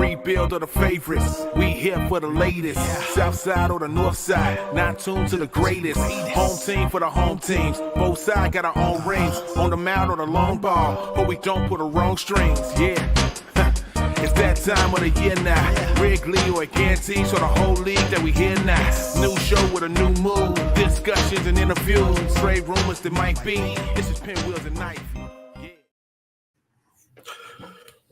rebuild of the favorites. We here for the latest. South side or the north side. Not tuned to the greatest. Home team for the home teams. Both sides got our own rings. On the mound or the long ball. But we don't put the wrong strings. Yeah. It's that time of the year now. Wrigley or guarantees for the whole league that we hear now. New show with a new mood. Discussions and interviews. Trade rumors that might be. This is Pinwheels and Knife.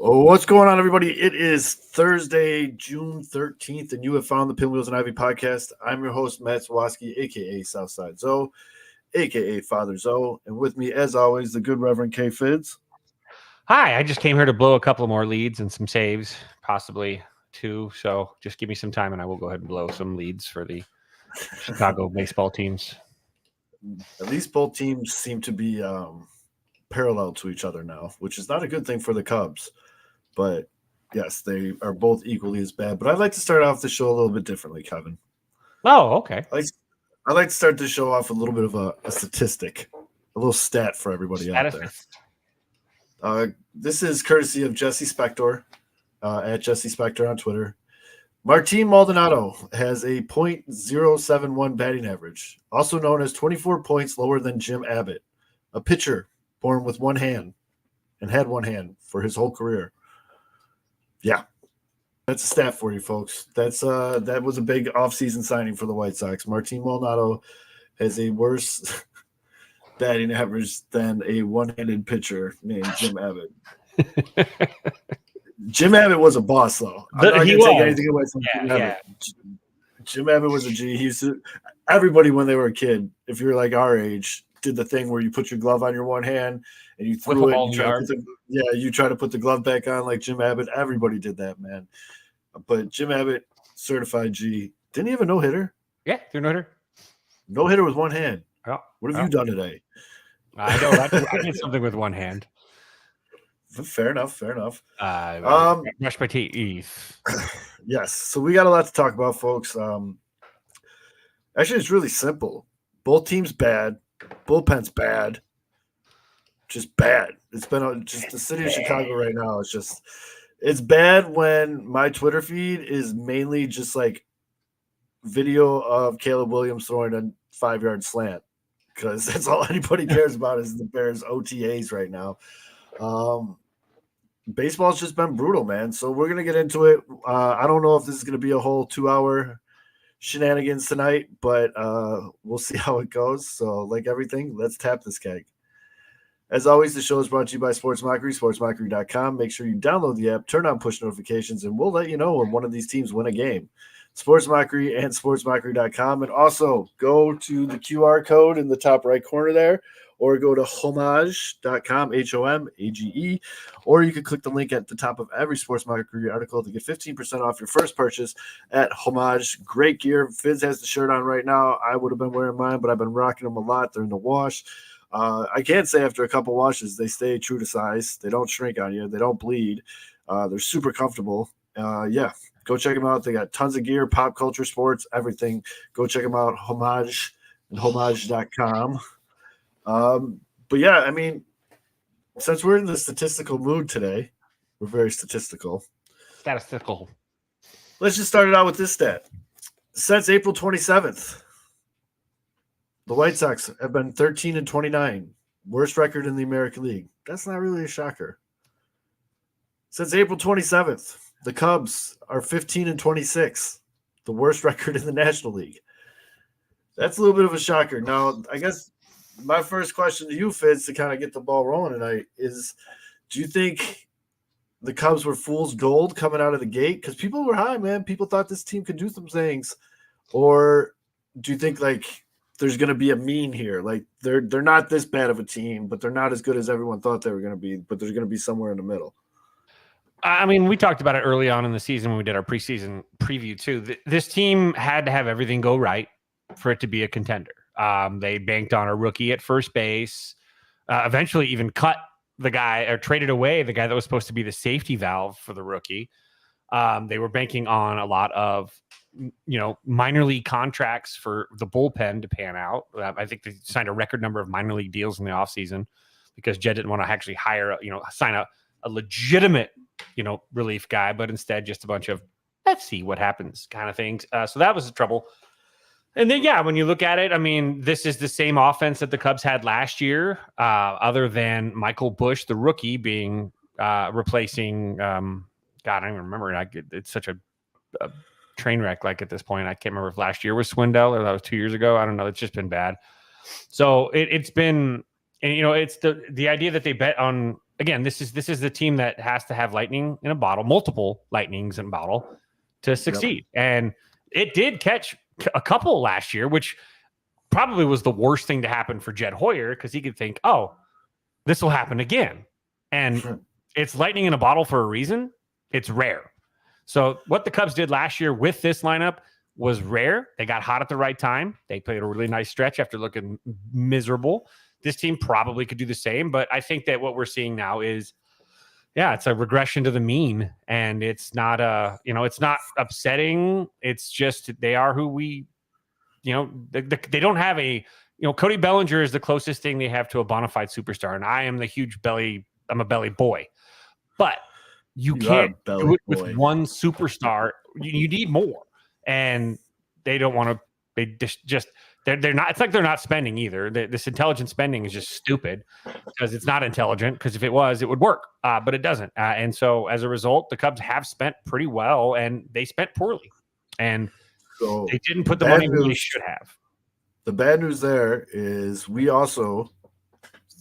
Oh, what's going on, everybody? It is Thursday, June 13th, and you have found the Pinwheels and Ivy podcast. I'm your host, Matt Zwoski, a.k.a. Southside Zoe, a.k.a. Father Zoe, and with me, as always, the good Reverend K. Fids. Hi, I just came here to blow a couple more leads and some saves, possibly two. So just give me some time, and I will go ahead and blow some leads for the Chicago baseball teams. At least both teams seem to be parallel to each other now, which is not a good thing for the Cubs. But, yes, they are both equally as bad. But I'd like to start off the show a little bit differently, Kevin. Oh, okay. I'd like to start the show off with a little bit of a statistic, a little stat for everybody out there. This is courtesy of Jesse Spector, at Jesse Spector on Twitter. Martin Maldonado has a .071 batting average, also known as 24 points lower than Jim Abbott, a pitcher born with one hand and had one hand for his whole career. Yeah, that's a stat for you, folks. That was a big offseason signing for the White Sox. Martin Maldonado has a worse batting average than a one-handed pitcher named Jim Abbott. Jim Abbott was a boss, though. I'm not going to take anything away from Jim Abbott. Jim Abbott was a G. He used to, everybody when they were a kid, if you're like our age, did the thing where you put your glove on your one hand and you threw it. You try to put the glove back on like Jim Abbott. Everybody did that, man. But Jim Abbott, certified G. Didn't he have a no-hitter? Yeah, they're no-hitter. No-hitter with one hand. Oh, what have you done today? I know. I did something with one hand. Fair enough. Brush my teeth. Yes. So we got a lot to talk about, folks. Actually, it's really simple. Both teams bad. Bullpen's bad. Just bad. It's been just the city of Chicago right now. It's bad when my Twitter feed is mainly just like video of Caleb Williams throwing a 5-yard slant, because that's all anybody cares about is the Bears OTAs right now. Baseball's just been brutal, man. So we're going to get into it. I don't know if this is going to be a whole 2-hour shenanigans tonight, but we'll see how it goes. So like everything, let's tap this keg. As always, the show is brought to you by Sports Mockery, sportsmockery.com. Make sure you download the app, turn on push notifications, and we'll let you know when one of these teams win a game. Sports Mockery and sportsmockery.com. And also go to the QR code in the top right corner there, or go to homage.com, HOMAGE, or you can click the link at the top of every Sports Mockery article to get 15% off your first purchase at Homage. Great gear. Fizz has the shirt on right now. I would have been wearing mine, but I've been rocking them a lot. They're in the wash. I can say after a couple washes, they stay true to size. They don't shrink on you. They don't bleed. They're super comfortable. Yeah, go check them out. They got tons of gear, pop culture, sports, everything. Go check them out, Homage and homage.com. But yeah, I mean, since we're in the statistical mood today, we're very statistical. Let's just start it out with this stat. Since April 27th, the White Sox have been 13-29, worst record in the American League. That's not really a shocker. Since April 27th, the Cubs are 15-26, the worst record in the National League. That's a little bit of a shocker. Now, I guess my first question to you, Fitz, to kind of get the ball rolling tonight is, do you think the Cubs were fool's gold coming out of the gate? Because people were high, man. People thought this team could do some things. Or do you think, like, there's going to be a mean here? Like, they're not this bad of a team, but they're not as good as everyone thought they were going to be, but there's going to be somewhere in the middle. I mean, we talked about it early on in the season when we did our preseason preview, too. This team had to have everything go right for it to be a contender. They banked on a rookie at first base, eventually even cut the guy or traded away the guy that was supposed to be the safety valve for the rookie. They were banking on a lot of, minor league contracts for the bullpen to pan out. I think they signed a record number of minor league deals in the offseason because Jed didn't want to actually sign a legitimate, relief guy, but instead just a bunch of let's see what happens kind of things. So that was the trouble. And then, when you look at it, I mean, this is the same offense that the Cubs had last year, other than Michael Bush, the rookie, being replacing. God, I don't even remember. It's such a train wreck. Like at this point, I can't remember if last year was Swindell or that was 2 years ago. I don't know. It's just been bad. So it's been, and it's the idea that they bet on. Again, this is the team that has to have lightning in a bottle, multiple lightnings in a bottle, to succeed, and it did catch a couple last year, which probably was the worst thing to happen for Jed Hoyer because he could think, oh, this will happen again. And it's lightning in a bottle for a reason. It's rare. So what the Cubs did last year with this lineup was rare. They got hot at the right time. They played a really nice stretch after looking miserable. This team probably could do the same, but I think that what we're seeing now is, it's a regression to the mean, and it's not it's not upsetting. It's just they are who we, they don't have a, Cody Bellinger is the closest thing they have to a bona fide superstar, and I am the huge belly. I'm a belly boy, but you can't do it with one superstar. You need more, and they don't want to. They just they're not. It's like they're not spending either. This intelligent spending is just stupid because it's not intelligent. Because if it was, it would work, but it doesn't. And so as a result, the Cubs have spent pretty well, and they spent poorly, and so they didn't put the money where they should have. The bad news there is we also,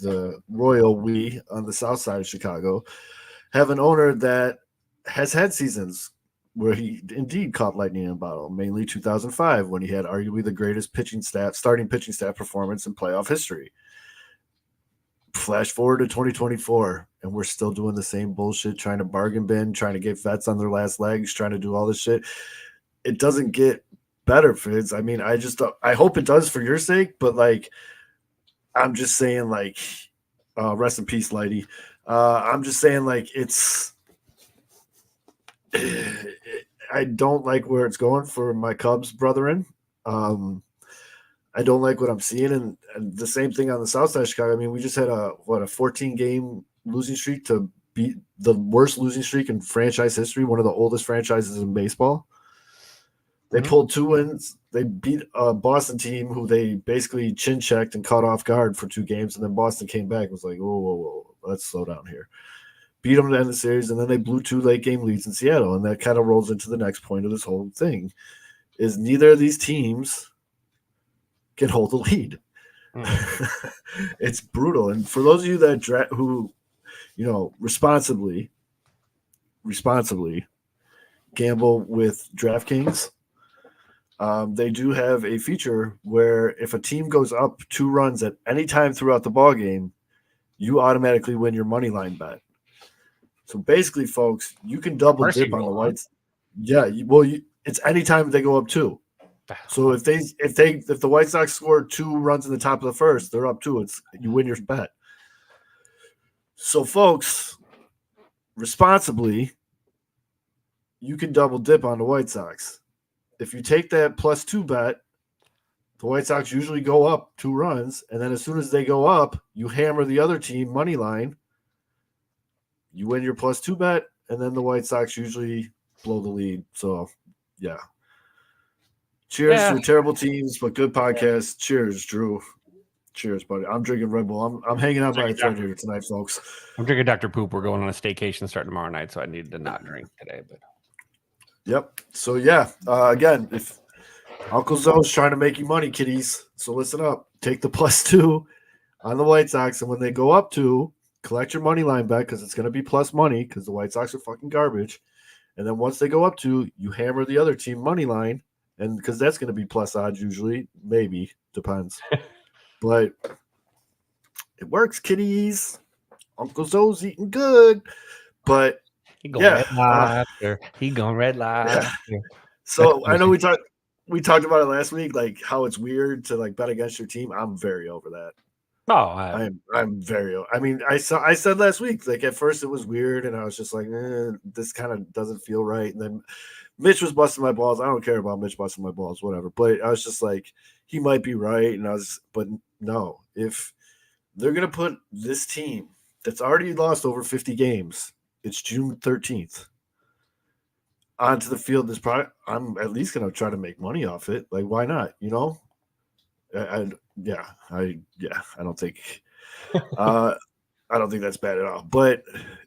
the Royal we on the south side of Chicago, have an owner that has had seasons where he indeed caught lightning in a bottle, mainly 2005 when he had arguably the greatest starting pitching staff performance in playoff history. Flash forward to 2024, and we're still doing the same bullshit, trying to bargain bin, trying to get vets on their last legs, trying to do all this shit. It doesn't get better, Fitz. I mean, I hope it does for your sake, but I'm just saying, rest in peace, Lighty. I'm just saying, I don't like where it's going for my Cubs brethren. I don't like what I'm seeing, and the same thing on the south side of Chicago. I mean, we just had a 14-game losing streak to beat the worst losing streak in franchise history, one of the oldest franchises in baseball. They pulled 2 wins. They beat a Boston team who they basically chin-checked and caught off guard for 2 games, and then Boston came back and was like, whoa, let's slow down here. Beat them to end the series, and then they blew 2 late-game leads in Seattle, and that kind of rolls into the next point of this whole thing, is neither of these teams can hold the lead. It's brutal. And for those of you that who, responsibly gamble with DraftKings, they do have a feature where if a team goes up 2 runs at any time throughout the ball game, you automatically win your money line bet. So basically, folks, you can double dip on the Whites. Yeah, it's any time they go up 2. So if the White Sox score 2 runs in the top of the first, they're up 2. You win your bet. So, folks, responsibly, you can double dip on the White Sox. If you take that +2 bet, the White Sox usually go up 2 runs, and then as soon as they go up, you hammer the other team money line. You win your +2 bet, and then the White Sox usually blow the lead. So, yeah. Cheers to terrible teams, but good podcast. Cheers, Drew. Cheers, buddy. I'm drinking Red Bull. I'm hanging out by a thread here tonight, folks. I'm drinking Dr. Poop. We're going on a staycation starting tomorrow night, so I needed to not drink today. But yep. So, again, if Uncle Zoe's trying to make you money, kiddies, so listen up. Take the +2 on the White Sox, and when they go up 2, collect your money line bet because it's going to be plus money because the White Sox are fucking garbage. And then once they go up 2, you hammer the other team money line, and because that's going to be plus odds usually, maybe, depends. But it works, kiddies. Uncle Zoe's eating good, but he going red lobster. He going red lobster. Yeah. So I know we talked about it last week, like how it's weird to bet against your team. I'm very over that. Oh, I'm very. I mean, I said last week, at first it was weird, and I was just like, this kind of doesn't feel right. And then Mitch was busting my balls. I don't care about Mitch busting my balls, whatever. But I was just like, he might be right, but no, if they're gonna put this team that's already lost over 50 games It's June 13th. Onto the field this product. I'm at least going to try to make money off it. Like, why not? You know? I don't think I don't think that's bad at all. But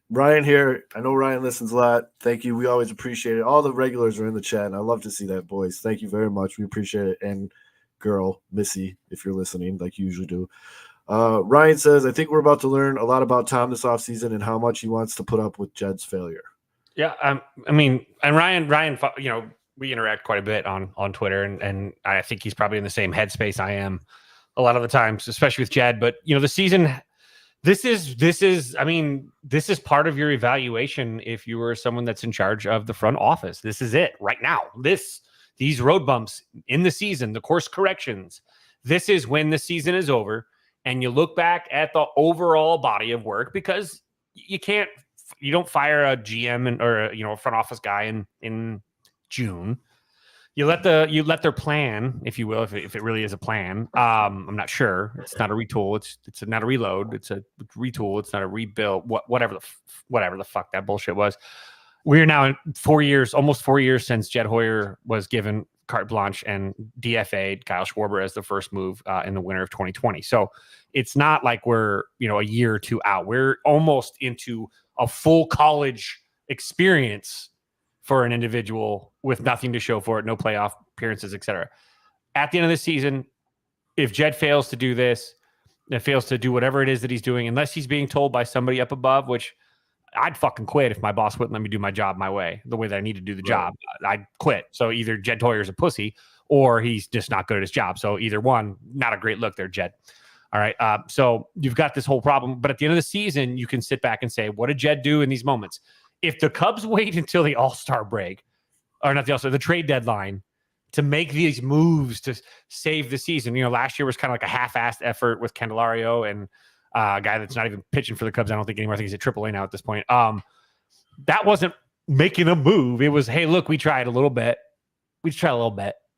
Ryan here, I know Ryan listens a lot. Thank you. We always appreciate it. All the regulars are in the chat, and I love to see that, boys. Thank you very much. We appreciate it. And girl, Missy, if you're listening, like you usually do. Ryan says, I think we're about to learn a lot about Tom this offseason and how much he wants to put up with Jed's failure. Yeah, I mean, and Ryan, you know, we interact quite a bit on Twitter, and I think he's probably in the same headspace I am a lot of the times, especially with Jed. But you know, the season, this is, I mean, this is part of your evaluation if you were someone that's in charge of the front office. This is it right now. These road bumps in the season, the course corrections. This is when the season is over, and you look back at the overall body of work, because you don't fire a GM or a front office guy in June. You let their plan, if you will, if it really is a plan. I'm not sure. It's not a retool. It's not a reload. It's a retool. It's not a rebuild. Whatever the fuck that bullshit was. We're now in 4 years, almost 4 years since Jed Hoyer was given carte blanche and DFA'd Kyle Schwarber as the first move in the winter of 2020. So it's not like we're a year or two out. We're almost into a full college experience for an individual with nothing to show for it, no playoff appearances, etc. At the end of the season, if Jed fails to do this, and fails to do whatever it is that he's doing, unless he's being told by somebody up above, which I'd fucking quit if my boss wouldn't let me do my job my way, the way that I need to do the job. I'd quit. So either Jed Hoyer's a pussy or he's just not good at his job. So either one, not a great look there, Jed. All right. So you've got this whole problem. But at the end of the season, you can sit back and say, what did Jed do in these moments? If the Cubs wait until the All-Star break, or not the All-Star, the trade deadline, to make these moves to save the season. Last year was kind of like a half-assed effort with Candelario and a guy that's not even pitching for the Cubs, I don't think anymore. I think he's at AAA now at this point. That wasn't making a move. It was, hey, look, we tried a little bit.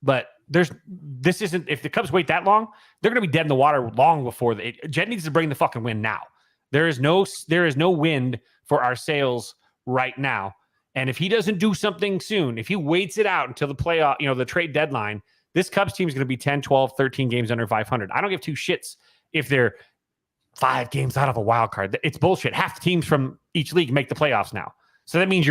But this isn't, if the Cubs wait that long, they're going to be dead in the water long before Jed needs to bring the fucking win now. There is no wind for our sails right now. And if he doesn't do something soon, if he waits it out until the playoff, the trade deadline, this Cubs team is going to be 10, 12, 13 games under 500. I don't give two shits if they're 5 games out of a wild card. It's bullshit. Half the teams from each league make the playoffs now. So that means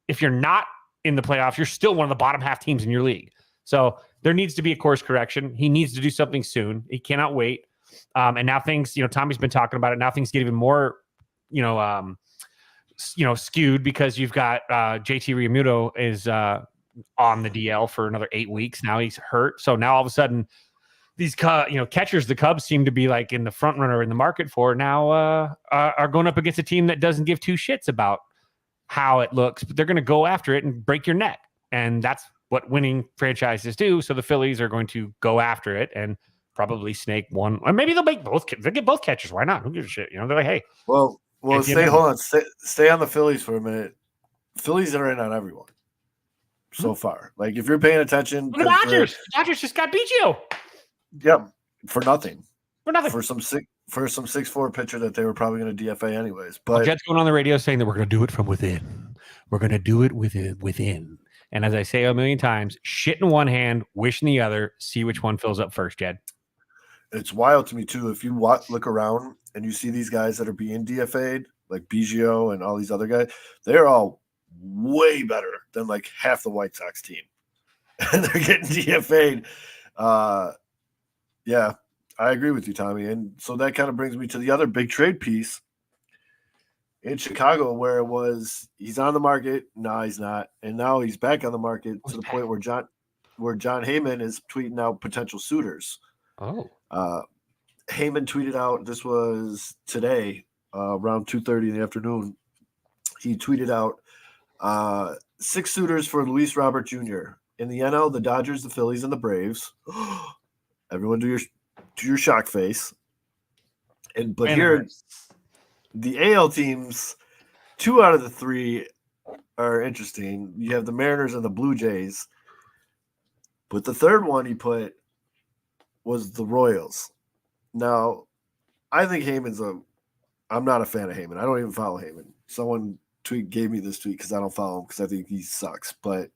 if you're not in the playoffs, you're still one of the bottom half teams in your league. So there needs to be a course correction. He needs to do something soon. He cannot wait. And now things, Tommy's been talking about it. Now things get even more, skewed because you've got JT Realmuto is on the DL for another 8 weeks. Now he's hurt. So now all of a sudden these catchers the Cubs seem to be like in the front runner in the market for now are going up against a team that doesn't give two shits about how it looks, but they're going to go after it and break your neck. And that's what winning franchises do. So the Phillies are going to go after it and probably snake one, or maybe they'll make both. They'll get both catchers. Why not? Who gives a shit? They're like, hey, well, stay on the Phillies for a minute. Phillies are in on everyone so far. Like if you're paying attention, the Dodgers just got beat you. Yep, for nothing. For some 6'4" pitcher that they were probably going to DFA anyways. But Jed's going on the radio saying that we're going to do it from within. We're going to do it within. And as I say a million times, shit in one hand, wish in the other. See which one fills up first, Jed. It's wild to me too. If you look around and you see these guys that are being DFA'd, like Biggio and all these other guys, they're all way better than like half the White Sox team, and they're getting DFA'd. Yeah, I agree with you, Tommy. And so that kind of brings me to the other big trade piece in Chicago, where it was he's on the market. No, he's not. And now he's back on the market to the point where John Heyman is tweeting out potential suitors. Oh. Heyman tweeted out, this was today, around 2:30 in the afternoon. He tweeted out 6 suitors for Luis Robert Jr. In the NL, the Dodgers, the Phillies, and the Braves. Everyone do your shock face. But here, the AL teams, 2 out of the 3 are interesting. You have the Mariners and the Blue Jays. But the third one he put was the Royals. Now, I think I'm not a fan of Heyman. I don't even follow Heyman. Someone gave me this tweet because I don't follow him because I think he sucks. But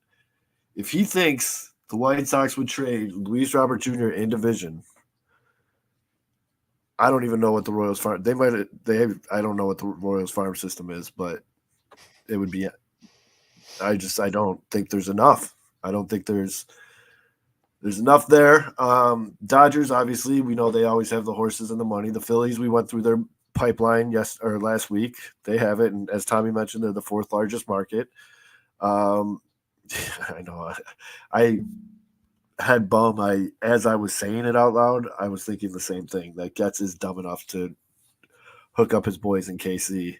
if he thinks the White Sox would trade Luis Robert Jr. in division, I don't even know what the Royals farm. I don't know what the Royals farm system is, but it would be. I don't think there's enough. I don't think there's enough there. Dodgers, obviously, we know they always have the horses and the money. The Phillies, we went through their pipeline last week. They have it, and as Tommy mentioned, they're the fourth largest market. I know. I had bum. As I was saying it out loud, I was thinking the same thing. That Getz is dumb enough to hook up his boys in KC.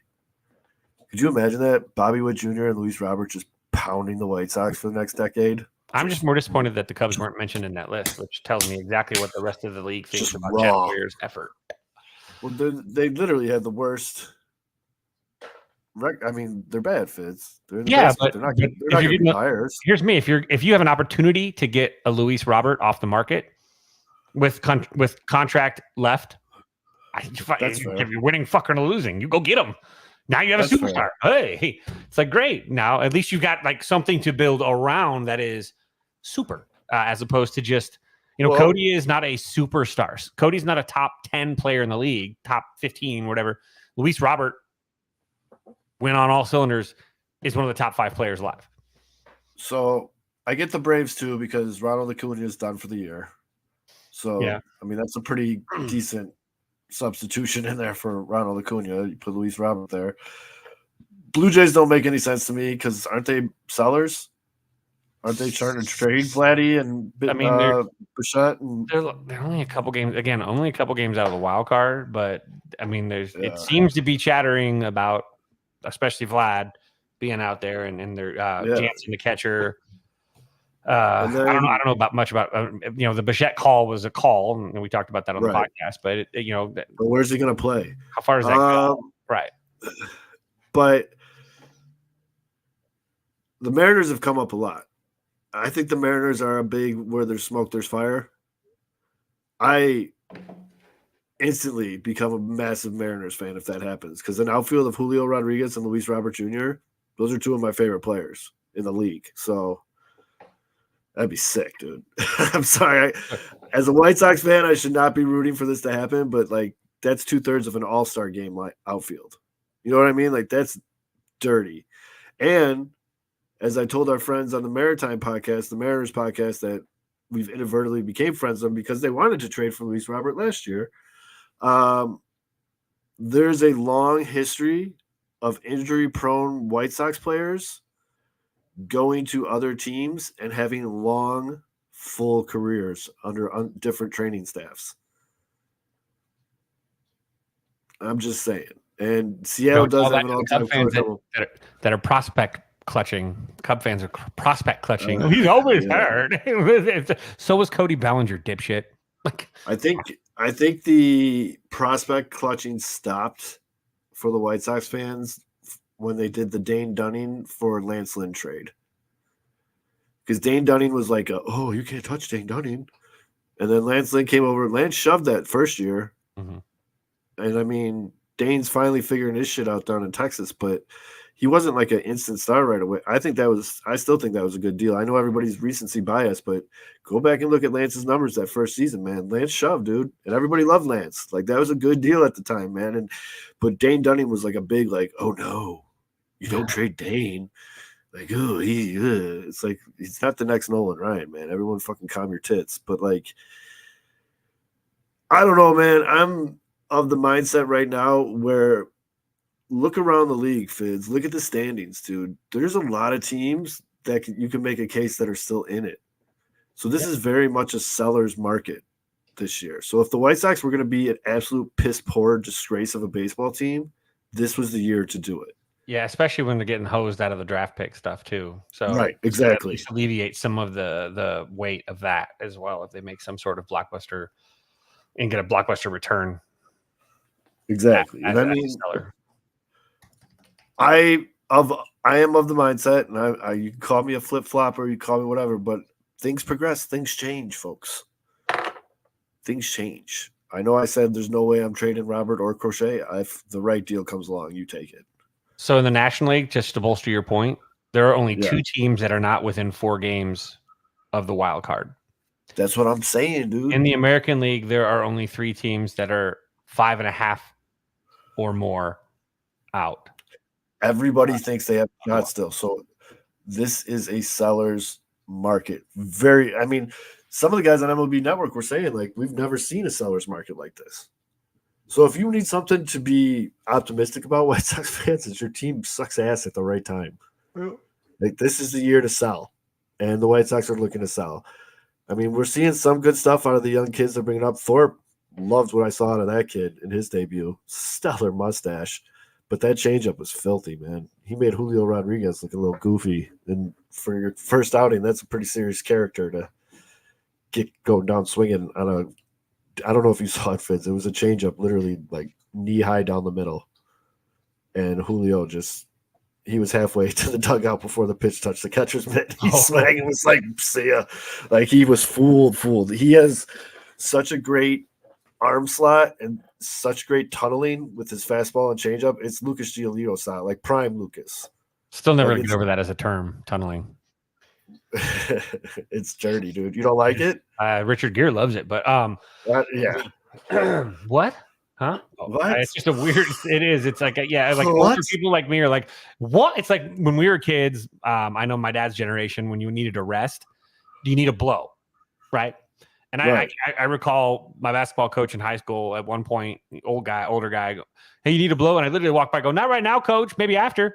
Could you imagine that? Bobby Witt Jr. and Luis Robert just pounding the White Sox for the next decade? I'm just more disappointed that the Cubs weren't mentioned in that list, which tells me exactly what the rest of the league thinks about Chad Warrior's effort. Well, they literally had the worst. I mean, they're bad fits. They're but they're not going to be buyers. Here's me: if you have an opportunity to get a Luis Robert off the market with contract left, if you're winning fucking or losing, you go get him. Now you have a superstar. Fair. Hey, it's like great. Now at least you've got like something to build around that is super, as opposed to just Cody is not a superstar. Cody's not a top 10 player in the league, top 15, whatever. Luis Robert, when on all cylinders, is one of the top 5 players alive. So I get the Braves too because Ronald Acuna is done for the year. So yeah. I mean that's a pretty decent substitution in there for Ronald Acuna. You put Luis Robert there. Blue Jays don't make any sense to me because aren't they sellers? Aren't they trying to trade Vladdy and Bichette? They're only a couple games out of the wild card, but I mean, it seems to be chattering about, especially Vlad being out there and their Jansen the catcher. I don't know much about the Bichette call was a call, and we talked about that on the podcast. But but where's he going to play? How far does that go? Right. But the Mariners have come up a lot. I think the Mariners are a big where there's smoke, there's fire. I instantly become a massive Mariners fan if that happens because an outfield of Julio Rodriguez and Luis Robert Jr., those are two of my favorite players in the league. So that'd be sick, dude. I'm sorry. As a White Sox fan, I should not be rooting for this to happen, but like that's 2/3 of an all-star game outfield. You know what I mean? Like that's dirty. And as I told our friends on the Maritime podcast, the Mariners podcast, that we've inadvertently became friends with them because they wanted to trade for Luis Robert last year. There's a long history of injury-prone White Sox players going to other teams and having long, full careers under different training staffs. I'm just saying. And Seattle does have an all-time fans that are prospect clutching. Cub fans are prospect clutching. He's always hurt. So was Cody Bellinger, dipshit. I think the prospect clutching stopped for the White Sox fans when they did the Dane Dunning for Lance Lynn trade. Because Dane Dunning was like, you can't touch Dane Dunning. And then Lance Lynn came over. Lance shoved that first year. Mm-hmm. And I mean, Dane's finally figuring his shit out down in Texas, but he wasn't like an instant star right away. I still think that was a good deal. I know everybody's recency bias, but go back and look at Lance's numbers that first season, man. Lance shoved, dude. And everybody loved Lance. Like that was a good deal at the time, man. But Dane Dunning was like a big, like, oh no, you don't trade Dane. Like, it's like he's not the next Nolan Ryan, man. Everyone fucking calm your tits. But like, I don't know, man. I'm of the mindset right now where look around the league, Fids. Look at the standings, dude. There's a lot of teams that you can make a case that are still in it. So this is very much a seller's market this year. So if the White Sox were going to be an absolute piss-poor disgrace of a baseball team, this was the year to do it. Yeah, especially when they're getting hosed out of the draft pick stuff too. So right, exactly. Alleviate some of the weight of that as well if they make some sort of blockbuster and get a blockbuster return. Exactly. And I mean, I am of the mindset, and you can call me a flip-flopper, you can call me whatever, but things progress, things change, folks. Things change. I know I said there's no way I'm trading Robert or Crochet. If the right deal comes along, you take it. So in the National League, just to bolster your point, there are only Yeah. 2 teams that are not within 4 games of the wild card. That's what I'm saying, dude. In the American League, there are only 3 teams that are 5.5 or more out. Everybody thinks they have a shot still. So this is a seller's market. I mean, some of the guys on MLB Network were saying, like, we've never seen a seller's market like this. So if you need something to be optimistic about, White Sox fans, it's your team sucks ass at the right time. Like, this is the year to sell, and the White Sox are looking to sell. I mean, we're seeing some good stuff out of the young kids they're bringing up. Thorpe loved what I saw out of that kid in his debut. Stellar mustache. But that changeup was filthy, man. He made Julio Rodriguez look a little goofy. And for your first outing, that's a pretty serious character to get going down swinging on a – I don't know if you saw it, Fitz. It was a changeup literally like knee-high down the middle. And Julio just – he was halfway to the dugout before the pitch touched the catcher's mitt. He swung and was like, see ya. Like, he was fooled. He has such a great arm slot and such great tunneling with his fastball and changeup. It's Lucas Giolito style, like prime Lucas. Still never get over that as a term, tunneling. It's dirty, dude. You don't like it? Richard Gere loves it, but yeah. What? Huh? What? It's just a weird. It is. It's like like What? older people like me are like, what? It's like when we were kids. I know my dad's generation. When you needed a rest, do you need a blow, right? And Right. I recall my basketball coach in high school at one point, older guy, go, hey, you need a blow? And I literally walked by, go, not right now, coach, maybe after.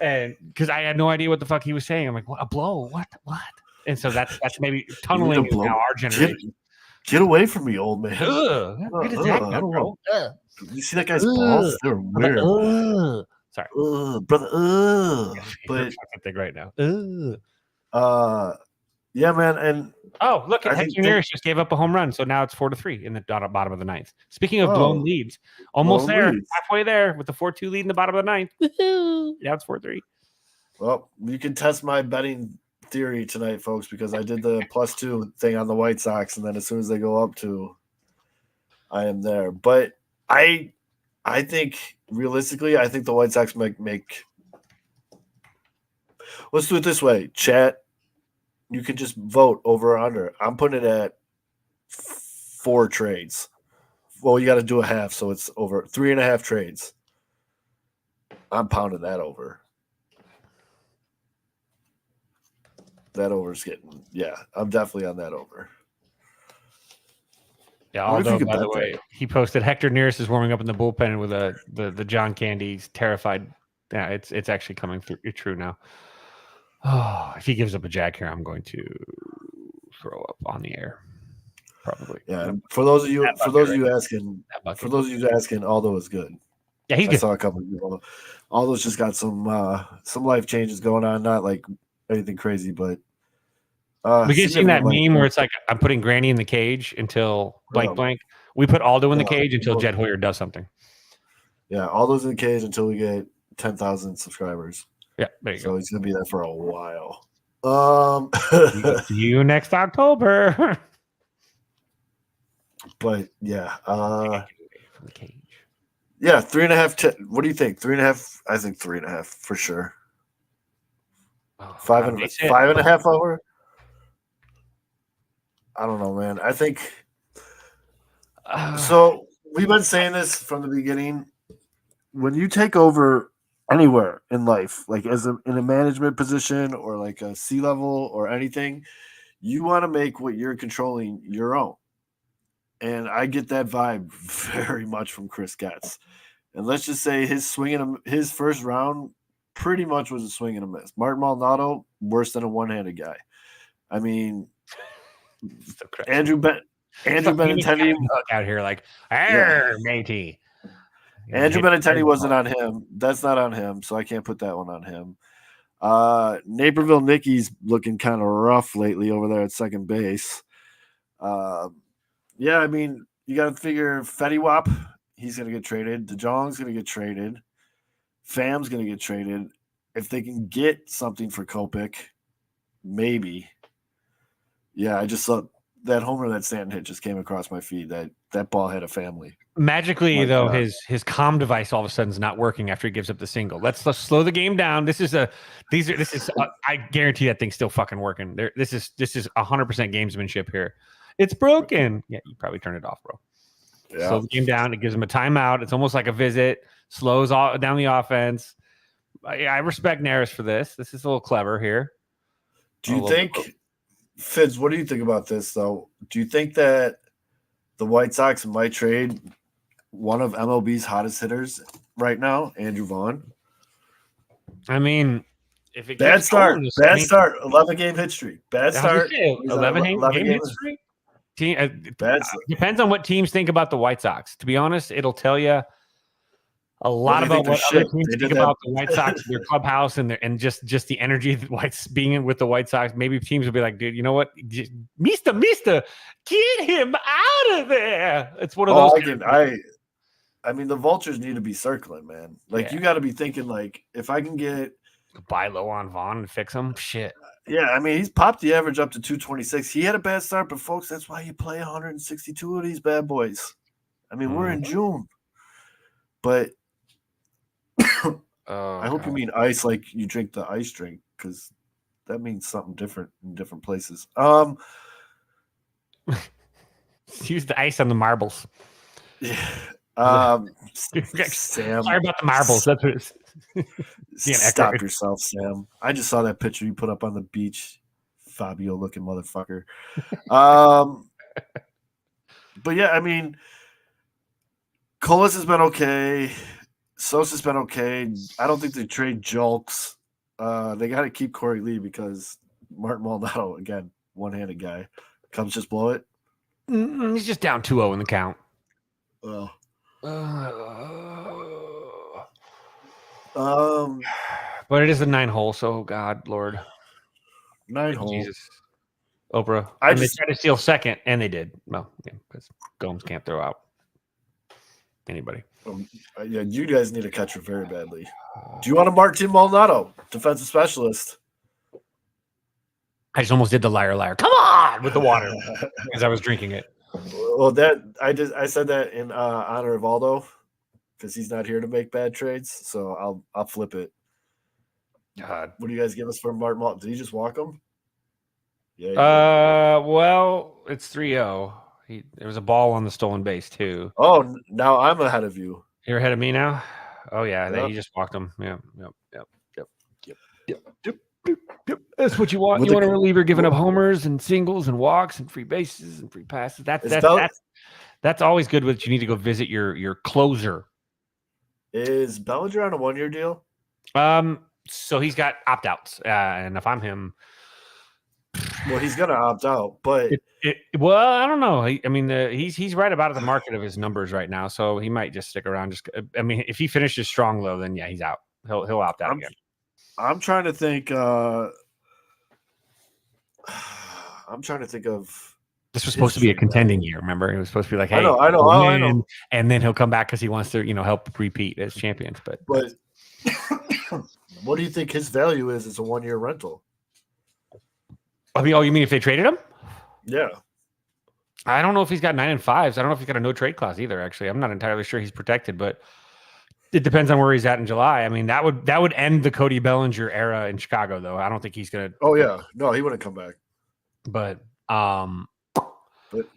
And because I had no idea what the fuck he was saying. I'm like, what, a blow? What? And so that's maybe tunneling is now our generation. Get away from me, old man. Where does that come from? You see that guy's balls? They're weird. Sorry. Brother. But thing right now. Yeah, man. And look, Hector Neris just gave up a home run, so now it's 4-3 in the bottom of the ninth. Speaking of blown leads, almost there, halfway there with the 4-2 lead in the bottom of the ninth. Woo-hoo. Now it's 4-3. Well, you can test my betting theory tonight, folks, because I did the +2 thing on the White Sox, and then as soon as they go up 2, I am there. But I think realistically, I think the White Sox might make. Let's do it this way, chat. You can just vote over or under. I'm putting it at 4 trades. Well, you got to do a half, so it's over 3.5 trades. I'm pounding that over. That over's getting, I'm definitely on that over. Yeah, although, by the way, he posted Hector Neris is warming up in the bullpen with the John Candy's terrified. Yeah, it's actually coming through. It's true now. Oh, if he gives up a jack here, I'm going to throw up on the air. Probably. Yeah. And for those of you asking, Aldo is good. Yeah, he's good. I saw a couple of people. Aldo's just got some life changes going on, not like anything crazy, but we get seen that meme where it's like I'm putting Granny in the cage until blank. We put Aldo in the cage until Jed Hoyer does something. Yeah, Aldo's in the cage until we get 10,000 subscribers. Yeah, there you go. So he's gonna be there for a while. See you next October. But yeah, from the cage. Yeah, 3.5. What do you think? 3.5? I think 3.5 for sure. 5.5 over. I don't know, man. I think so. We've been saying this from the beginning. When you take over anywhere in life, like in a management position or like a C-level or anything, you want to make what you're controlling your own. And I get that vibe very much from Chris Getz. And let's just say his first round pretty much was a swing and a miss. Martin Maldonado, worse than a one-handed guy. I mean, Andrew Benintendi out here like, matey. Andrew Benintendi wasn't on him. That's not on him, so I can't put that one on him. Naperville Nicky's looking kind of rough lately over there at second base. Yeah, I mean, you got to figure Fetty Wap, he's going to get traded. DeJong's going to get traded. Fam's going to get traded. If they can get something for Kopech, maybe. Yeah, I just saw that homer that Stanton hit just came across my feed. That that ball had a family. Magically, My though, God. his comm device all of a sudden is not working after he gives up the single. Let's slow the game down. This is I guarantee that thing's still fucking working. This is 100% gamesmanship here. It's broken. Yeah, you probably turn it off, bro. Yeah. Slow the game down. It gives him a timeout. It's almost like a visit. Slows all down the offense. I respect Neris for this. This is a little clever here. Do you think, Fitz, what do you think about this, though? Do you think that the White Sox might trade one of MLB's hottest hitters right now, Andrew Vaughn? I mean, if it Bad start, 11-game hit streak. Bad start, 11-game hit streak. Depends on what teams think about the White Sox. To be honest, it'll tell you a lot about what other teams think about the White Sox, their clubhouse, and just the energy that White's being in with the White Sox. Maybe teams will be like, dude, you know what? Mister, get him out of there. It's one of those. I mean, the vultures need to be circling, man. Like, you got to be thinking, like, if I can get buy low on Vaughn and fix him, shit. Yeah, I mean, he's popped the average up to 226. He had a bad start, but folks, that's why you play 162 of these bad boys. I mean, we're in June, but I hope you mean ice like you drink the ice drink, because that means something different in different places. Use the ice on the marbles. Yeah. Sam, sorry about the marbles. That's what it's. Stop yourself, Sam. I just saw that picture you put up on the beach, Fabio looking motherfucker. But yeah, I mean, Colas has been okay. Sosa's been okay. I don't think they trade Julks. They got to keep Corey Lee because Martin Maldonado, again, one-handed guy. Cubs just blow it. He's just down 2-0 in the count. Well. But it is a 9-hole, so God, Lord. 9-hole. Jesus. Oprah. They tried to steal second, and they did. Well, because Gomes can't throw out anybody. Yeah, you guys need a catcher very badly. Do you want a Martin Maldonado, defensive specialist? I just almost did the liar come on with the water because I was drinking it. Well, I said that in honor of Aldo because he's not here to make bad trades. So I'll flip it. God, what do you guys give us for Martin Maldonado? Did he just walk him? Yeah. Well, it's 3-0. There was a ball on the stolen base too. Oh, now I'm ahead of you. You're ahead of me now. Oh yeah, he just walked him. Yep. That's what you want. You want a reliever giving up homers and singles and walks and free bases and free passes. That's always good. But you need to go visit your closer. Is Bellinger on a 1-year deal? So he's got opt-outs, and if I'm him, well, he's gonna opt out. But well, I don't know. I mean, he's right about the market of his numbers right now, so he might just stick around. I mean, if he finishes strong though, then yeah, he's out. He'll opt out again. I'm trying to think. I'm trying to think of. This was supposed to be a contending year. Remember, it was supposed to be like, hey, I know. And then he'll come back because he wants to, help repeat as champions. But what do you think his value is as a 1-year rental? I mean, you mean if they traded him? Yeah. I don't know if he's got 9 and 5s. I don't know if he's got a no trade clause either. Actually, I'm not entirely sure he's protected, but it depends on where he's at in July. I mean, that would end the Cody Bellinger era in Chicago, though. I don't think he's gonna. Oh yeah, no, he wouldn't come back. But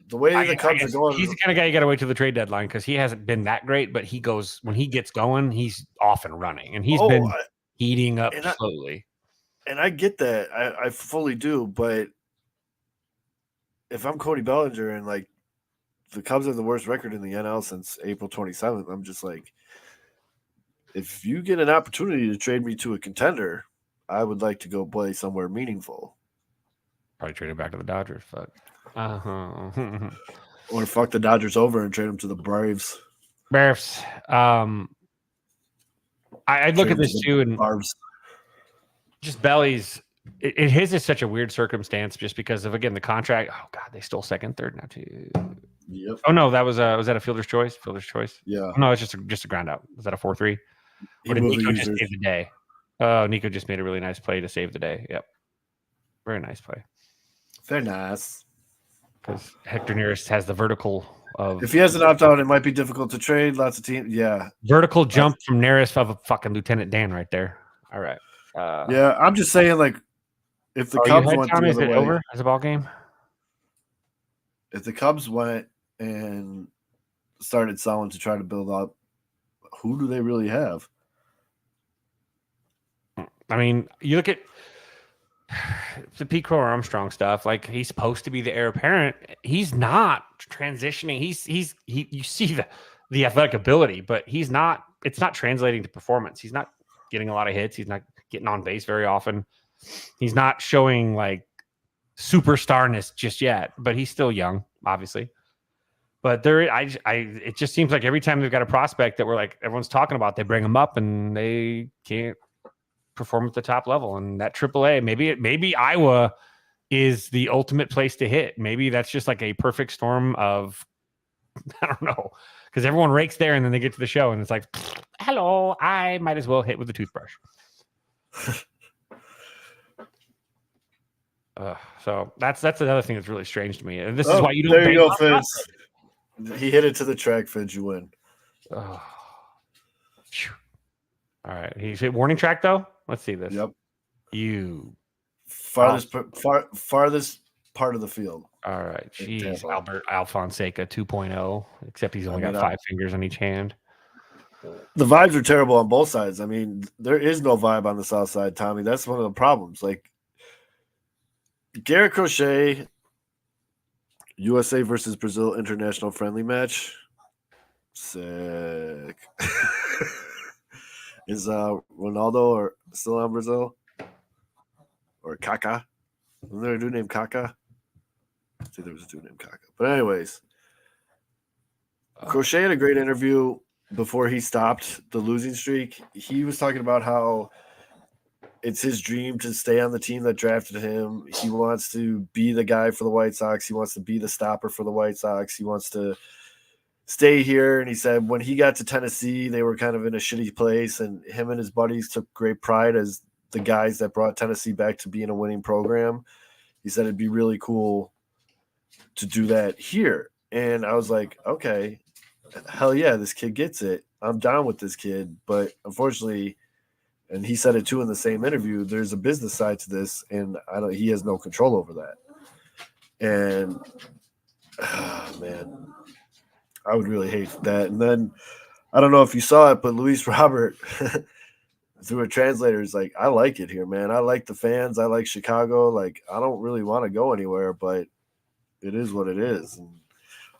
the way the Cubs are going, he's the kind of guy you got to wait till the trade deadline because he hasn't been that great. But when he gets going, he's off and running, and he's been heating up slowly. And I get that, I fully do. But if I'm Cody Bellinger and like the Cubs have the worst record in the NL since April 27th, I'm just like, if you get an opportunity to trade me to a contender, I would like to go play somewhere meaningful. Probably trade him back to the Dodgers. Fuck. Or fuck the Dodgers over and trade him to the Braves. Braves. I'd look at this too, and just Belly's. His is such a weird circumstance, just because of again the contract. Oh God, they stole second, third now too. Yep. Oh no, was that a fielder's choice? Fielder's choice. Yeah. No, it's just a ground out. Was that a 4-3? Or did Nico just save the day? Oh, Nico just made a really nice play to save the day. Yep. Very nice play. Very nice. Because Hector Nearest has the vertical of if he has an opt-out, it might be difficult to trade. Lots of teams. Yeah. vertical jump from Neris of a fucking Lieutenant Dan right there. All right. Yeah. I'm just saying, like, if the You Cubs had went Tommy? the Is other it way, over as a ball game? if the Cubs went and started selling to try to build up, who do they really have? I mean, you look at the Pete Crow Armstrong stuff. Like, he's supposed to be the heir apparent. He's not transitioning. You see the athletic ability, but he's not. It's not translating to performance. He's not getting a lot of hits. He's not getting on base very often. He's not showing like superstarness just yet. But he's still young, obviously. But it just seems like every time they've got a prospect that we're like everyone's talking about, they bring him up and they can't perform at the top level. And that AAA, maybe Iowa is the ultimate place to hit. Maybe that's just like a perfect storm of I don't know, because everyone rakes there and then they get to the show and it's like, hello, I might as well hit with a toothbrush. So that's another thing that's really strange to me. And this is why you don't. There you go, Fitz. He hit it to the track, Fitz. You win. All right. He's hit warning track though. Let's see this. Yep. Farthest part of the field. All right. Jeez. Albert Alfonseca 2.0, except he's only got 5 fingers on each hand. The vibes are terrible on both sides. I mean, there is no vibe on the south side, Tommy. That's one of the problems. Like, Garrett Crochet, USA versus Brazil international friendly match. Sick. Is Ronaldo or still on Brazil? Or Kaká? Wasn't there a dude named Kaká? I think there was a dude named Kaká. But anyways, Crochet had a great interview before he stopped the losing streak. He was talking about how it's his dream to stay on the team that drafted him. He wants to be the guy for the White Sox. He wants to be the stopper for the White Sox. He wants to stay here. And he said when he got to Tennessee, they were kind of in a shitty place, and him and his buddies took great pride as the guys that brought Tennessee back to being a winning program. He said it'd be really cool to do that here. And I was like, okay, hell yeah, this kid gets it. I'm down with this kid. But unfortunately, and he said it too in the same interview, there's a business side to this, and he has no control over that. And man, I would really hate that. And then I don't know if you saw it, but Luis Robert through a translator is like, I like it here, man. I like the fans. I like Chicago. Like, I don't really want to go anywhere, but it is what it is. And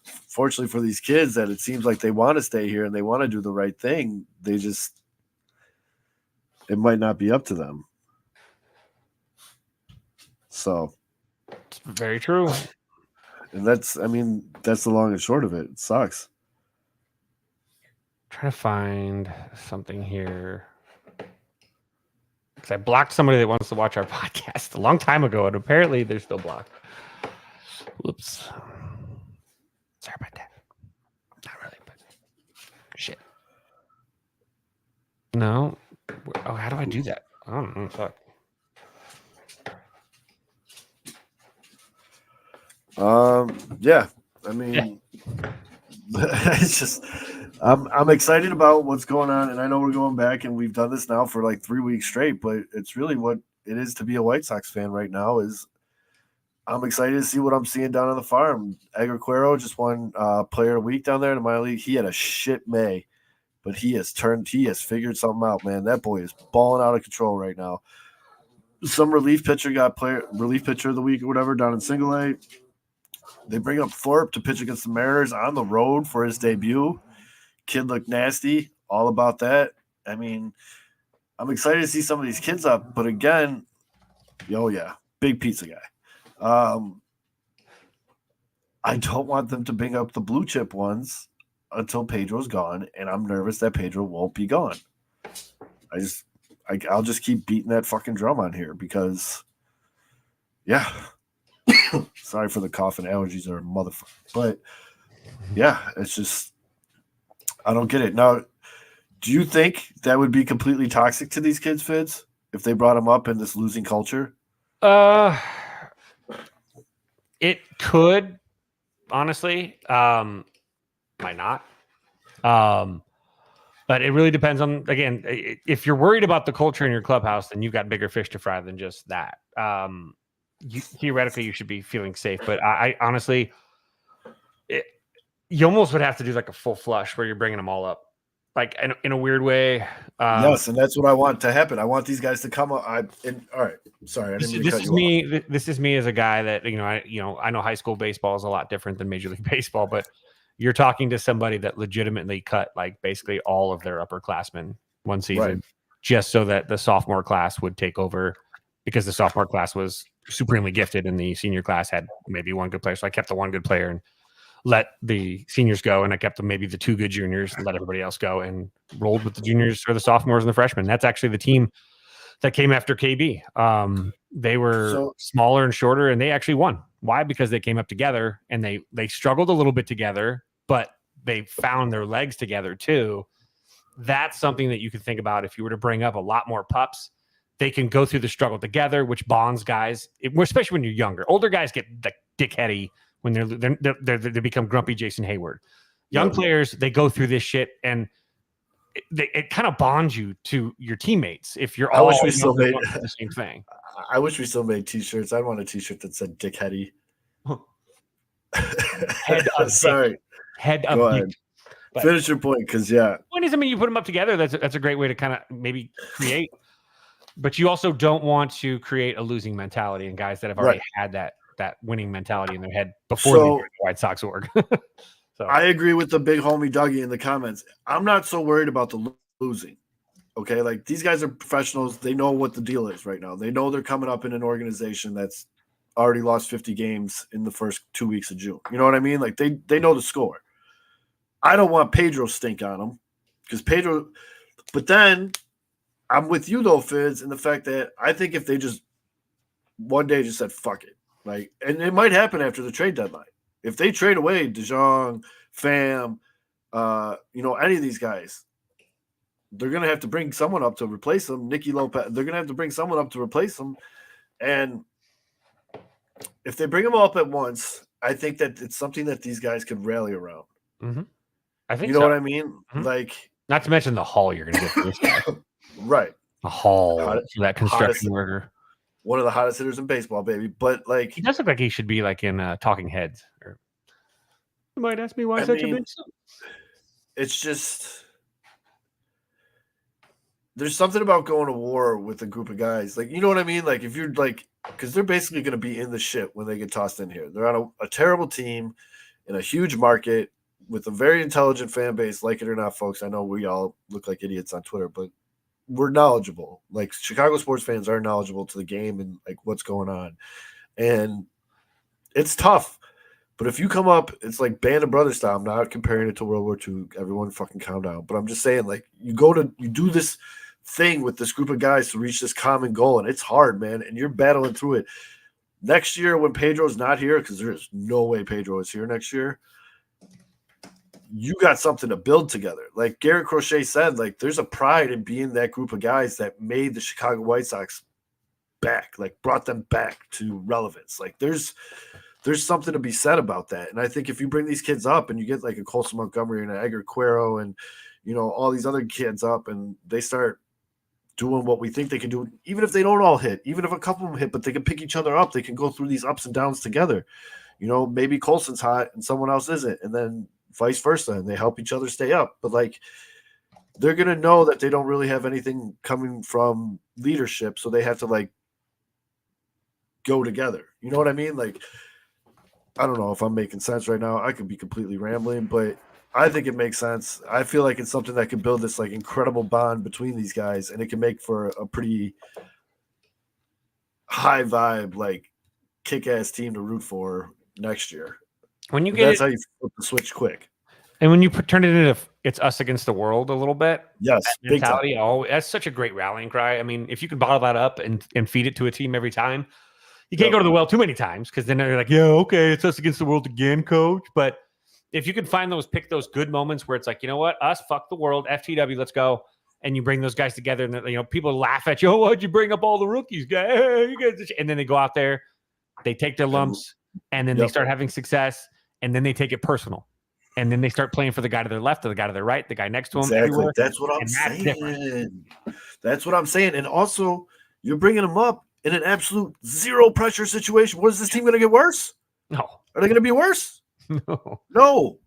fortunately for these kids that it seems like they want to stay here and they want to do the right thing, it might not be up to them. So it's very true. And that's the long and short of it. It sucks. Trying to find something here. Because I blocked somebody that wants to watch our podcast a long time ago, and apparently they're still blocked. Whoops. Sorry about that. Not really, but shit. No. Oh, how do I do that? I don't know. Fuck. Yeah. I mean, it's just I'm excited about what's going on, and I know we're going back, and we've done this now for like 3 weeks straight, but it's really what it is to be a White Sox fan right now. Is I'm excited to see what I'm seeing down on the farm. Aguero just won Player of the Week down there in the minor league. He had a shit May, but he has figured something out, man. That boy is balling out of control right now. Some relief pitcher got relief pitcher of the week or whatever down in Single A. They bring up Thorpe to pitch against the Mariners on the road for his debut. Kid looked nasty. All about that. I mean, I'm excited to see some of these kids up. But again, big pizza guy. I don't want them to bring up the blue chip ones until Pedro's gone, and I'm nervous that Pedro won't be gone. I'll just keep beating that fucking drum on here because, yeah. Sorry for the cough and allergies are a motherfucker. But, yeah, it's just I don't get it. Now, do you think that would be completely toxic to these kids, Fids, if they brought them up in this losing culture? It could, honestly. might not. But it really depends on, again, if you're worried about the culture in your clubhouse, then you've got bigger fish to fry than just that. Theoretically, you should be feeling safe. But I honestly, you almost would have to do like a full flush where you're bringing them all up, like in a weird way. Yes, and that's what I want to happen. I want these guys to come up. All right, sorry, I didn't mean to cut you off. This is me as a guy that I know high school baseball is a lot different than Major League Baseball, but you're talking to somebody that legitimately cut like basically all of their upperclassmen one season, just so that the sophomore class would take over, because the sophomore class was supremely gifted and the senior class had maybe one good player. So I kept the one good player and let the seniors go, and I kept maybe the two good juniors and let everybody else go, and rolled with the juniors or the sophomores and the freshmen. That's actually the team that came after KB. They were smaller and shorter, and they actually won. Why? Because they came up together, and they struggled a little bit together, but they found their legs together too. That's something that you could think about if you were to bring up a lot more pups. They can go through the struggle together, which bonds guys, especially when you're younger. Older guys get like dickheady when they become grumpy Jason Hayward. Young players, they go through this shit, and it kind of bonds you to your teammates. If you're all the same thing. I wish we still made T-shirts. I want a T-shirt that said "Dickheady." Head up. Sorry. Head up. Go ahead. Finish your point, because point is, I mean, you put them up together. That's a great way to kind of maybe create. But you also don't want to create a losing mentality in guys that have already had that winning mentality in their head before they joined the White Sox org. So I agree with the big homie Dougie in the comments. I'm not so worried about the losing. Okay, like these guys are professionals. They know what the deal is right now. They know they're coming up in an organization that's already lost 50 games in the first 2 weeks of June. You know what I mean? Like they know the score. I don't want Pedro stink on them, because Pedro. But then I'm with you though, Fizz, in the fact that I think if they just one day just said fuck it, like, and it might happen after the trade deadline. If they trade away DeJong, Pham, any of these guys, they're going to have to bring someone up to replace them. Nicky Lopez, they're going to have to bring someone up to replace them. And if they bring them all up at once, I think that it's something that these guys could rally around. Mm-hmm. I think you know what I mean? Mm-hmm. Like, not to mention the haul you're going to get for this guy. Right. A haul for that construction worker. One of the hottest hitters in baseball, baby. But like, he does look like he should be like in Talking Heads. Or you might ask me why a big son. It's just there's something about going to war with a group of guys. Like, you know what I mean? Like, if you're like, because they're basically going to be in the shit when they get tossed in here. They're on a terrible team in a huge market with a very intelligent fan base. Like it or not, folks. I know we all look like idiots on Twitter, but we're knowledgeable. Like, Chicago sports fans are knowledgeable to the game and like what's going on. And it's tough. But if you come up, it's like Band of Brothers style. I'm not comparing it to World War II. Everyone fucking calm down. But I'm just saying, like, you do this thing with this group of guys to reach this common goal, and it's hard, man. And you're battling through it. Next year, when Pedro's not here, because there's no way Pedro is here next year, you got something to build together. Like Garrett Crochet said, like, there's a pride in being that group of guys that made the Chicago White Sox back, like brought them back to relevance. Like there's something to be said about that. And I think if you bring these kids up and you get like a Colson Montgomery and an Edgar Cuero and, all these other kids up, and they start doing what we think they can do, even if they don't all hit, even if a couple of them hit, but they can pick each other up. They can go through these ups and downs together. Maybe Colson's hot and someone else isn't. And then vice versa, and they help each other stay up. But like, they're going to know that they don't really have anything coming from leadership. So they have to like go together. You know what I mean? Like, I don't know if I'm making sense right now. I could be completely rambling, but I think it makes sense. I feel like it's something that could build this like incredible bond between these guys, and it can make for a pretty high vibe, like kick-ass team to root for next year. When you that's how you flip the switch quick. And when you turn it into it's us against the world a little bit, yes, that mentality. That's such a great rallying cry. I mean, if you could bottle that up and feed it to a team every time, you can't go to the well too many times, because then they're like, yeah, okay, it's us against the world again, coach. But if you could pick those good moments where it's like, you know what, us, fuck the world, FTW, let's go. And you bring those guys together, and people laugh at you. Oh, why'd you bring up all the rookies, guys? You guys, and then they go out there, they take their lumps, and then they start having success, and then they take it personal. and then they start playing for the guy to their left, or the guy to their right, the guy next to them. Exactly. Everywhere. That's what I'm And that's different. saying. That's what I'm saying. And also, you're bringing them up in an absolute zero pressure situation. What is this team going to get worse? No, Are they going to be worse? no. No.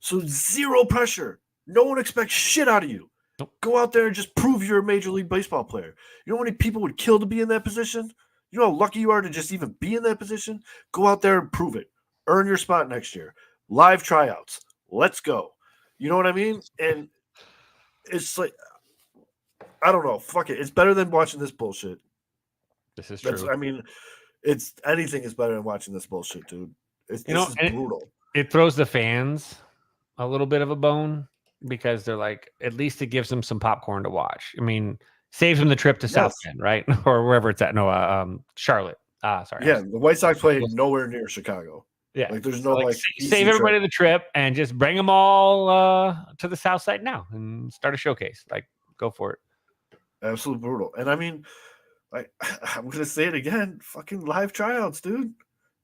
So zero pressure. No one expects shit out of you. Nope. Go out there and just prove you're a Major League Baseball player. You know how many people would kill to be in that position? You know how lucky you are to just even be in that position? Go out there and prove it. Earn your spot next year. Live tryouts. Let's go. You know what I mean? And it's like, I don't know. Fuck it. It's better than watching this bullshit. This is true. I mean, it's anything is better than watching this bullshit, dude. This is brutal. It throws the fans a little bit of a bone because they're like, at least it gives them some popcorn to watch. I mean, saves them the trip to South Bend, right? Or wherever it's at. No, Charlotte. Sorry. Yeah, the White Sox play nowhere near Chicago. Yeah. Like there's no save everybody the trip and just bring them all to the South Side now and start a showcase. Like, go for it. Absolutely brutal. And I mean, I'm gonna say it again. Fucking live tryouts, dude.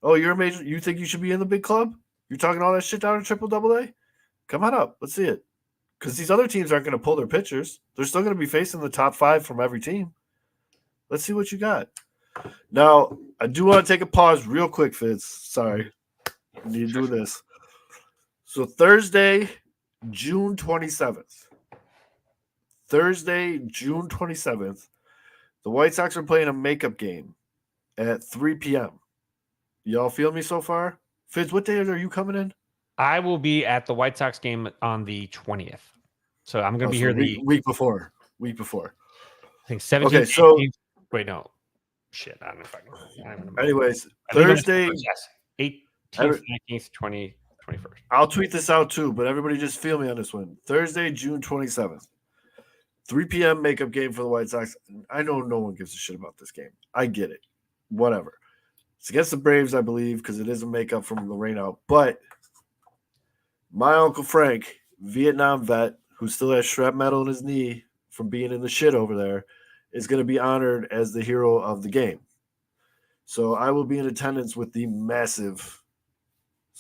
Oh, you're a major. You think you should be in the big club? You're talking all that shit down in Triple-AA? Come on up. Let's see it. Because these other teams aren't going to pull their pitchers. They're still going to be facing the top 5 from every team. Let's see what you got. Now, I do want to take a pause real quick, Fitz. Sorry. I need to do this. So Thursday, June 27th. Thursday, June 27th. The White Sox are playing a makeup game at 3 p.m. Y'all feel me so far? Fitz, what day are you coming in? I will be at the White Sox game on the 20th. So I'm going to be here the week before. Week before. I think 17th. Okay, so 18th. Wait, no. Shit, I don't know if I can. Anyways, Thursday. Yes. 18th, 19th, 20th, 21st. I'll tweet this out too, but everybody just feel me on this one. Thursday, June 27th. 3 p.m. makeup game for the White Sox. I know no one gives a shit about this game. I get it. Whatever. It's against the Braves, I believe, because it is a makeup from the rain out. But my Uncle Frank, Vietnam vet, who still has shrapnel in his knee from being in the shit over there, is going to be honored as the hero of the game. So I will be in attendance with the massive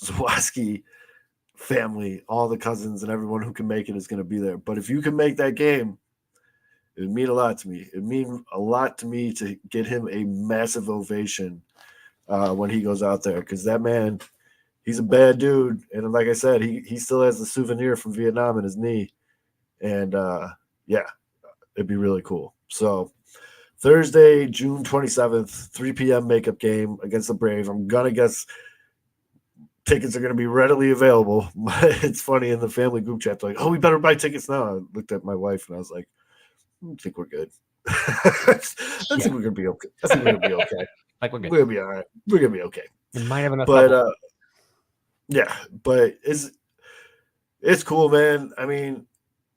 Zwoski family. All the cousins and everyone who can make it is going to be there. But if you can make that game, it would mean a lot to me. It would mean a lot to me to get him a massive ovation when he goes out there, because that man, he's a bad dude. And like I said, he still has the souvenir from Vietnam in his knee. And, yeah, it'd be really cool. So Thursday, June 27th, 3 p.m. makeup game against the Braves. I'm going to guess tickets are going to be readily available. It's funny in the family group chat, like, oh, we better buy tickets now. I looked at my wife and I was like, I think we're good. I think we're going to be okay. I think we're going to be okay. Like, we're good. We're going to be all right. We're going to be okay. We might have enough. But, yeah, but it's cool, man. I mean,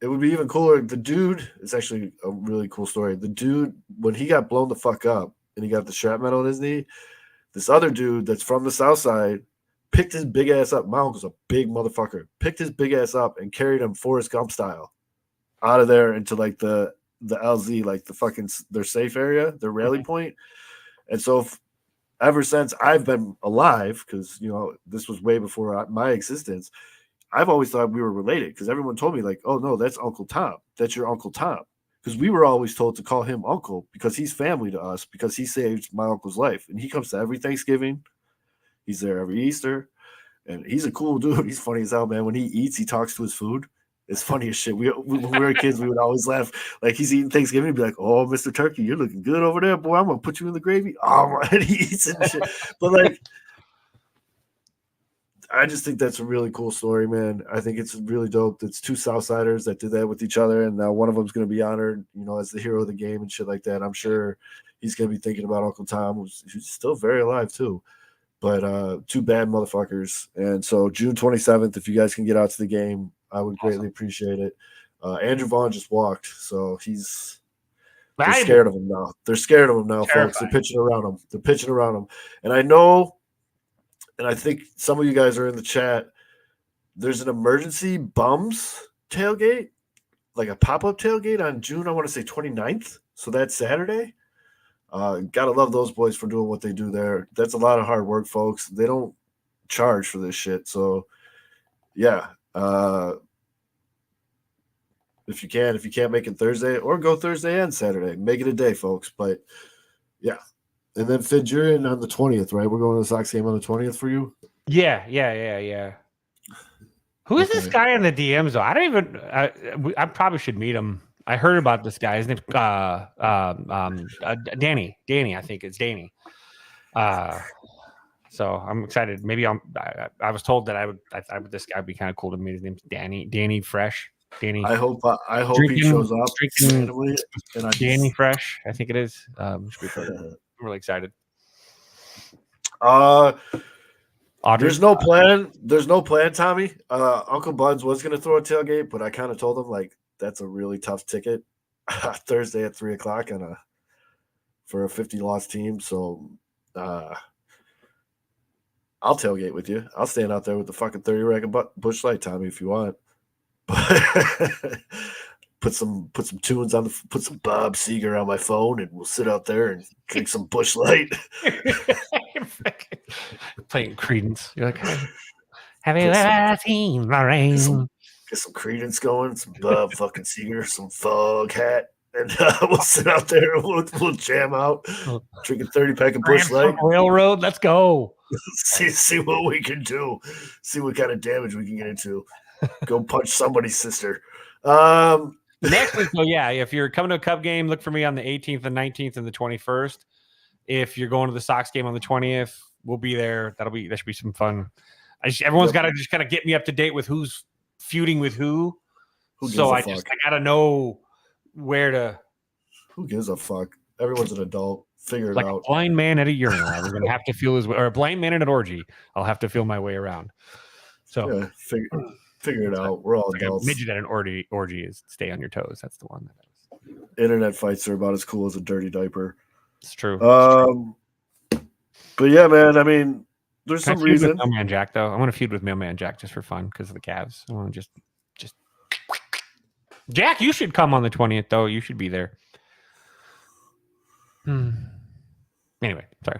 it would be even cooler. The dude, it's actually a really cool story. The dude, when he got blown the fuck up and he got the shrapnel in his knee, this other dude that's from the South Side picked his big ass up. My uncle's a big motherfucker. Picked his big ass up and carried him Forrest Gump style out of there into like the LZ, like the fucking their safe area, their rally point. And so ever since I've been alive, because, you know, this was way before my existence, I've always thought we were related, because everyone told me, like, oh, no, that's Uncle Tom. That's your Uncle Tom. Because we were always told to call him Uncle because he's family to us, because he saved my uncle's life. And he comes to every Thanksgiving. He's there every Easter. And he's a cool dude. He's funny as hell, man. When he eats, he talks to his food. It's funny as shit. When we were kids, we would always laugh. Like, he's eating Thanksgiving, he'd be like, oh, Mr. Turkey, you're looking good over there, boy. I'm going to put you in the gravy. Oh, and he eats it and shit. But, like, I just think that's a really cool story, man. I think it's really dope. It's two Southsiders that did that with each other, and now one of them's going to be honored, you know, as the hero of the game and shit like that. I'm sure he's going to be thinking about Uncle Tom, who's still very alive, too. But two bad motherfuckers. And so June 27th, if you guys can get out to the game, I would greatly appreciate it. Andrew Vaughn just walked, so they're scared of him now. They're scared of him now, folks. They're pitching around him. They're pitching around him. And I know, and I think some of you guys are in the chat, there's an emergency bums tailgate, like a pop-up tailgate on June, I want to say 29th. So that's Saturday. Gotta love those boys for doing what they do there. That's a lot of hard work, folks. They don't charge for this shit. So, yeah, If you can, if you can't make it Thursday, or go Thursday and Saturday, make it a day, folks. But yeah, and then Fidge, you're in on the 20th, right? We're going to the Sox game on the 20th for you. Yeah. Who is this guy in the DMs though? I don't even. I probably should meet him. I heard about this guy. His name's Danny. Danny, I think it's Danny. So I'm excited. Maybe I was told that I would. This guy would be kind of cool to meet. His name's Danny. Danny Fresh. Danny. I hope he shows up randomly. Danny Fresh, I think it is. I'm really excited. Audrey? There's no plan. There's no plan, Tommy. Uncle Buds was going to throw a tailgate, but I kind of told him like that's a really tough ticket Thursday at 3:00 for a 50-loss team. So I'll tailgate with you. I'll stand out there with the fucking 30 rack of Busch Light, Tommy, if you want. Put some tunes on put some Bob Seger on my phone, and we'll sit out there and drink some Busch Light. Playing Credence. You're like, have you ever seen the rain? Get some Credence going, some Bob fucking Seger, some Fog Hat, and we'll sit out there and we'll jam out, drinking 30-pack of Busch Light. Railroad, let's go. see what we can do. See what kind of damage we can get into. Go punch somebody's sister. Next week, if you're coming to a Cub game, look for me on the 18th and 19th and the 21st. If you're going to the Sox game on the 20th, we'll be there. That should be some fun. Everyone's got to just kind of get me up to date with who's feuding with who. I got to know where to. Who gives a fuck? Everyone's an adult. Figure it like out. Like a blind man at a urinal. I'm going to have to feel his way, or a blind man at an orgy. I'll have to feel my way around. So yeah, figure it out. We're all adults. A midget at an orgy is stay on your toes. That's the one. Internet fights are about as cool as a dirty diaper. It's true. But yeah, man. I mean, there's some reason. With Mailman Jack, though. I want to feud with Mailman Jack just for fun because of the Cavs. I want to just. Jack, you should come on the 20th, though. You should be there. Anyway, sorry.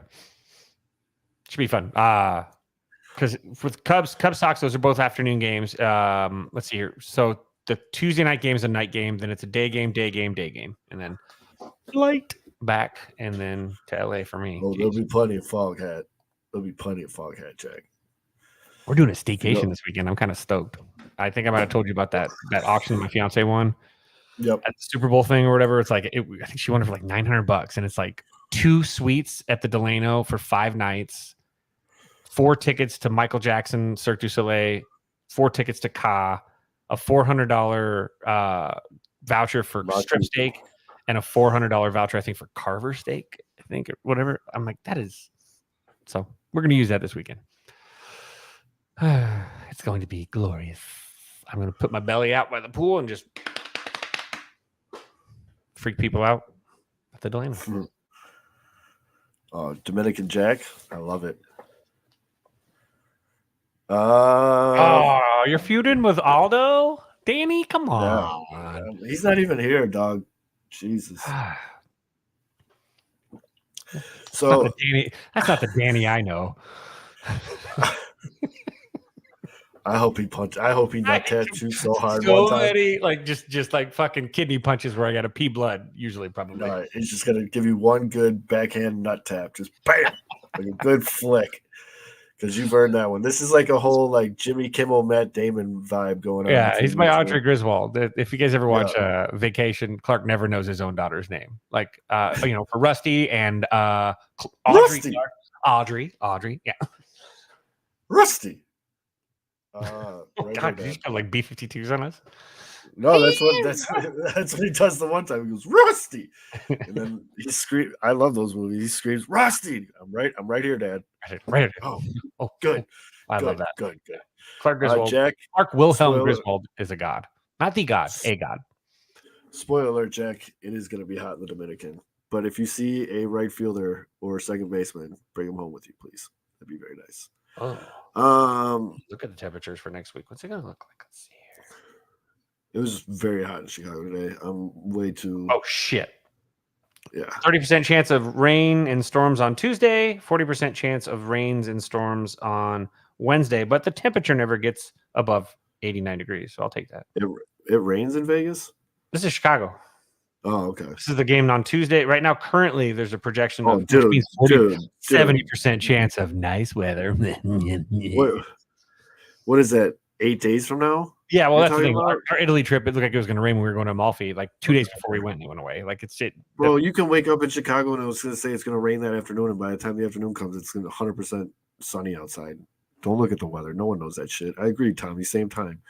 Should be fun. Because with Cubs Sox, those are both afternoon games. Let's see here. So the Tuesday night game is a night game, then it's a day game, and then light back, and then to LA for me. Oh, there'll be plenty of Fog Hat. Jack. We're doing a staycation this weekend. I'm kind of stoked. I think I might have told you about that auction my fiance won. Yep. At the Super Bowl thing or whatever. It's like I think she won it for like $900, and it's like 2 suites at the Delano for 5 nights, 4 tickets to Michael Jackson Cirque du Soleil, 4 tickets to Ka, a $400 voucher for strip steak, and a $400 voucher I think for Carver steak. I think or whatever. I'm like, that is so. We're gonna use that this weekend. It's going to be glorious. I'm going to put my belly out by the pool and just freak people out at the Delano. Dominican Jack. I love it. You're feuding with Aldo? Danny? Come on. Yeah. He's not even here, dog. Jesus. So that's not the Danny I know. I hope he not tattooed so hard. So many, like just like fucking kidney punches where I got to pee blood. Usually, probably. No, he's just gonna give you one good backhand nut tap, just bam, like a good flick. Because you've earned that one. This is like a whole like Jimmy Kimmel, Matt Damon vibe going on. Yeah, he's my Audrey Griswold. If you guys ever watch Vacation, Clark never knows his own daughter's name. Like, for Rusty and Audrey, yeah. Rusty. God, did you just have like B-52s on us? No, that's what he does the one time. He goes, Rusty. And then he screams. I love those movies. He screams, Rusty. I'm right here, Dad. Right. Oh, good. I love that. Good. Clark Griswold. Jack. Clark Wilhelm Griswold is a god. Not the god, a god. Spoiler alert, Jack. It is going to be hot in the Dominican. But if you see a right fielder or a second baseman, bring him home with you, please. That'd be very nice. Look at the temperatures for next week. What's it going to look like? Let's see here. It was very hot in Chicago today. I'm way too. Oh, shit. Yeah. 30% chance of rain and storms on Tuesday, 40% chance of rains and storms on Wednesday, but the temperature never gets above 89 degrees. So I'll take that. It rains in Vegas? This is Chicago. Oh, okay. This is the game on Tuesday. Right now, currently, there's a projection of dude, which means 70% dude. chance of nice weather. What is that? 8 days from now? Yeah, well, You're that's the talking thing. about? Our Italy trip, it looked like it was going to rain when we were going to Amalfi. Like 2 days before we went, it went away. Like it's it. Bro, you can wake up in Chicago and it was going to say it's going to rain that afternoon, and by the time the afternoon comes, it's going to 100% sunny outside. Don't look at the weather. No one knows that shit. I agree, Tommy. Same time.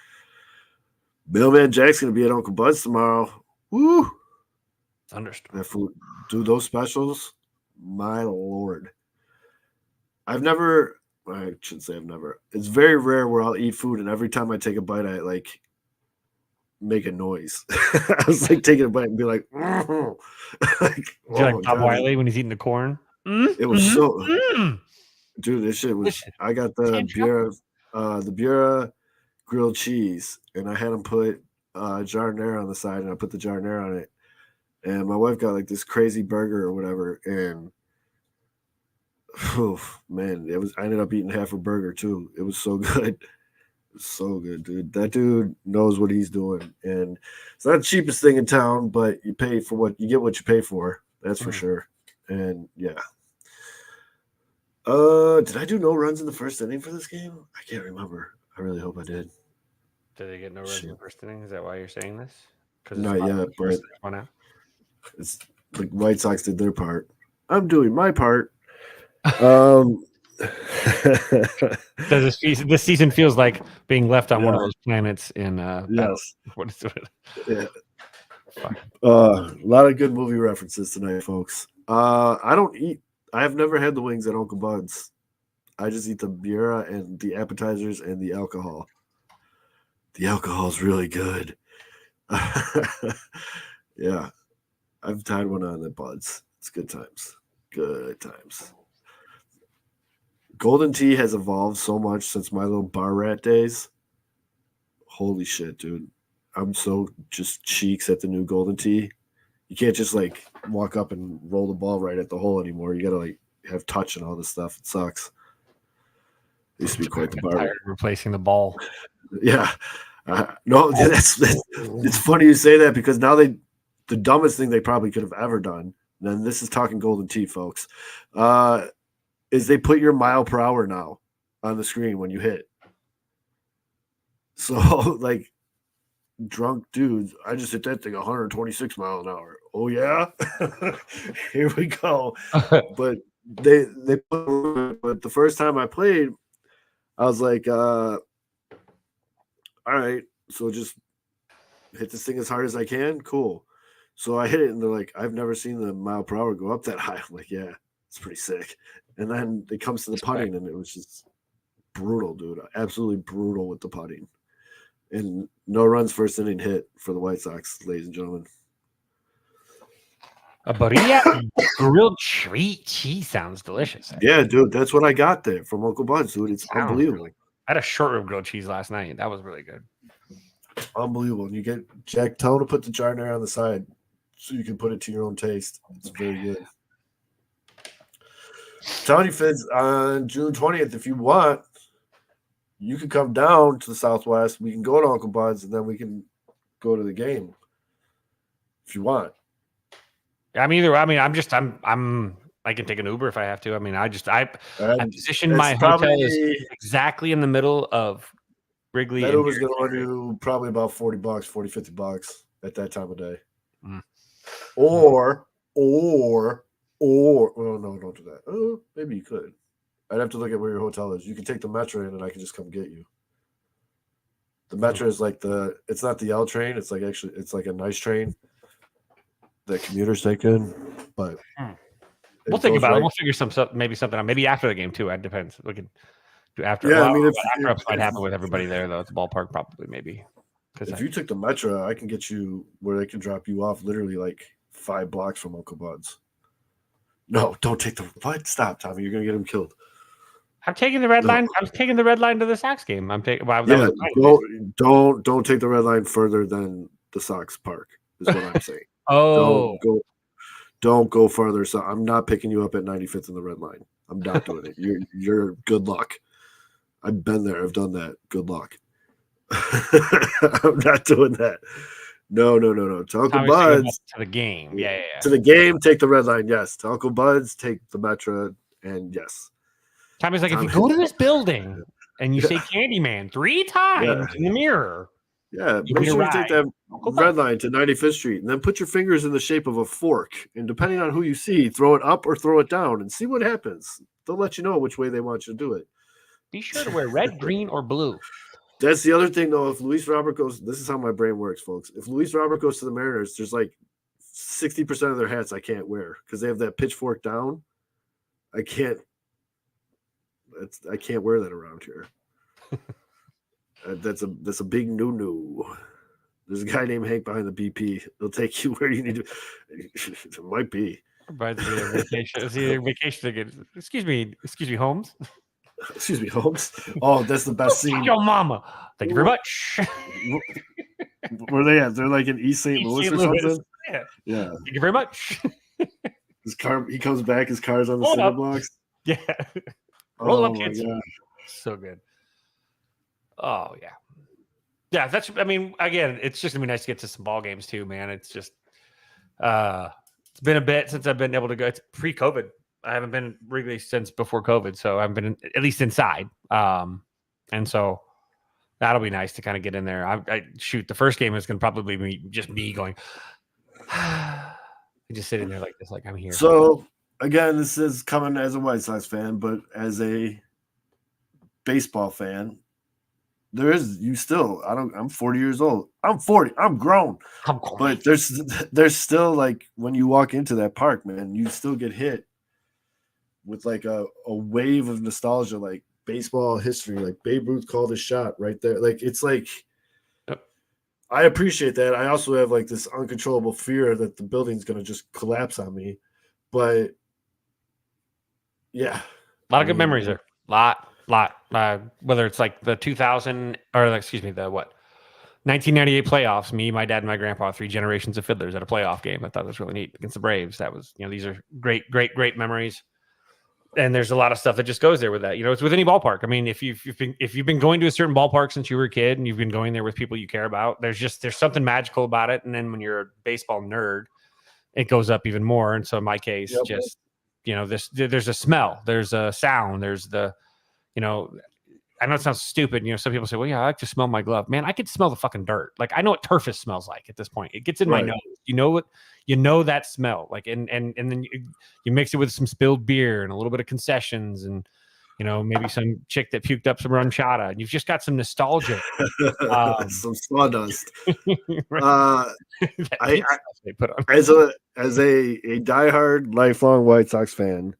Mailman Jack's going to be at Uncle Bud's tomorrow. Woo! Thunderstorm. That food, dude, those specials, my lord. I shouldn't say I've never. It's very rare where I'll eat food, and every time I take a bite, I like make a noise. I was like taking a bite and be like, like, Like Bob Wiley when he's eating the corn. It was dude, this shit was. I got the Bureau grilled cheese, and I had him put giardiniera on the side, and I put the giardiniera on it. And my wife got like this crazy burger or whatever, and man, I ended up eating half a burger too. It was so good. It was so good, dude. That dude knows what he's doing. And it's not the cheapest thing in town, but you pay for what you get what you pay for. That's for sure. And yeah. Did I do no runs in the first inning for this game? I can't remember. I really hope I did. Did they get no runs in the first inning? Is that why you're saying this? Not yet, but out. It's like White Sox did their part. I'm doing my part. This season feels like being left on one of those planets in yes. What is it? Yeah. A lot of good movie references tonight, folks. I have never had the wings at Uncle Bud's. I just eat the Bureau and the appetizers and the alcohol. The alcohol's really good. Yeah. I've tied one on at Bud's. It's good times. Good times. Golden tea has evolved so much since my little bar rat days. Holy shit, dude. I'm so just cheeks at the new golden tea. You can't just like walk up and roll the ball right at the hole anymore. You gotta like have touch and all this stuff. It sucks. It used to be quite the bar. Replacing the ball. Yeah. No, it's funny you say that because now the dumbest thing they probably could have ever done, and this is talking golden tea, folks, is they put your mile per hour now on the screen when you hit. So, like, drunk dudes, I just hit that thing 126 miles an hour. Oh, yeah? Here we go. But but the first time I played, I was like, all right, so just hit this thing as hard as I can. Cool. So I hit it, and they're like, I've never seen the mile per hour go up that high. I'm like, yeah, it's pretty sick. And then it comes to the putting, and it was just brutal, dude. Absolutely brutal with the putting. And no runs first inning hit for the White Sox, ladies and gentlemen. A burrito grilled cheese sounds delicious. Yeah, dude, that's what I got there from Uncle Bud's, dude. It's unbelievable. I had a short rib grilled cheese last night. That was really good. Unbelievable. And you get Jack, tell him to put the giardiniera on the side so you can put it to your own taste. It's very good. Telling you, Fitz, on June 20th, if you want, you can come down to the Southwest. We can go to Uncle Bud's, and then we can go to the game if you want. I'm either. I mean, I can take an Uber if I have to. I mean, I positioned my hotel is exactly in the middle of Wrigley. That Uber's going to run you probably about $40, $40, $50 at that time of day. Mm. Or, oh no, don't do that. Oh, maybe you could. I'd have to look at where your hotel is. You can take the Metro in, and I can just come get you. The Metro is like it's not the L train. It's like it's like a nice train that commuters take in. But we'll think about it. We'll figure something out. Maybe after the game too. It depends. We can do after. Yeah, well, I mean, after ups might happen with everybody there though. It's a ballpark probably maybe. If you took the Metro, I can get you where they can drop you off literally like 5 blocks from Uncle Bud's. No, don't take the what? Stop, Tommy. You're gonna get him killed. I'm taking the red line. I'm taking the red line to the Sox game. I'm taking. Well, don't take the red line further than the Sox Park. Is what I'm saying. Oh, don't go further. So I'm not picking you up at 95th in the red line. I'm not doing it. You're good luck. I've been there. I've done that. Good luck. I'm not doing that. No. To Uncle Tommy's thinking about Bud's. to the game. Yeah. To the game, take the red line. Yes. To Uncle Bud's, take the Metro. And yes. Tommy's like, if you Tommy- go to this building and you say Candyman 3 times Yeah. in the mirror, Yeah, you make get a sure you take that Uncle red Bud. line to 95th Street and then put your fingers in the shape of a fork. And depending on who you see, throw it up or throw it down and see what happens. They'll let you know which way they want you to do it. Be sure to wear red, green, or blue. That's the other thing, though. If Luis Robert goes, this is how my brain works, folks. If Luis Robert goes to the Mariners, there's like 60% of their hats I can't wear because they have that pitchfork down. I can't wear that around here. That's a big no. There's a guy named Hank behind the BP. He'll take you where you need to. It might be. But it's either vacation. It's either vacation ticket. Excuse me, Holmes. Excuse me, Holmes. Oh, that's the best scene. Your mama. Thank you very much. Where are they at? They're like in East St. Louis or something. Yeah. Thank you very much. His car. He comes back. His car's on the Hold cinder up. blocks. Yeah. Roll Oh up, my kids. god. So good. Oh yeah. Yeah, that's. I mean, again, it's just gonna be nice to get to some ball games too, man. It's just, it's been a bit since I've been able to go. It's pre-COVID. I haven't been really since before COVID, so I've been at least inside. And so that'll be nice to kind of get in there. I shoot. The first game is gonna probably be just me going, just sitting there like this, like I'm here. So again, this is coming as a White Sox fan, but as a baseball fan. I'm 40 years old. I'm 40. I'm grown. But there's still like when you walk into that park, man, you still get hit with like a wave of nostalgia, like baseball history, like Babe Ruth called a shot right there. Like it's like I appreciate that. I also have like this uncontrollable fear that the building's gonna just collapse on me. But yeah. A lot of good memories there. Lot. Whether it's like the 2000 or excuse me, the 1998 playoffs. Me, my dad, and my grandpa, 3 generations of fiddlers at a playoff game. I thought it was really neat against the Braves. That was, these are great memories. And there's a lot of stuff that just goes there with that. It's with any ballpark. I mean, if you've been going to a certain ballpark since you were a kid and you've been going there with people you care about, there's something magical about it. And then when you're a baseball nerd, it goes up even more. And so in my case, just there's a smell, there's a sound, there's the I know it sounds stupid. Some people say, well, yeah, I like to smell my glove. Man, I could smell the fucking dirt. Like, I know what turf smmells like at this point. It gets in my nose. That smell. Like, and then you mix it with some spilled beer and a little bit of concessions and, maybe some chick that puked up some ranchada. And you've just got some nostalgia. Some sawdust. They put on. As a diehard, lifelong White Sox fan,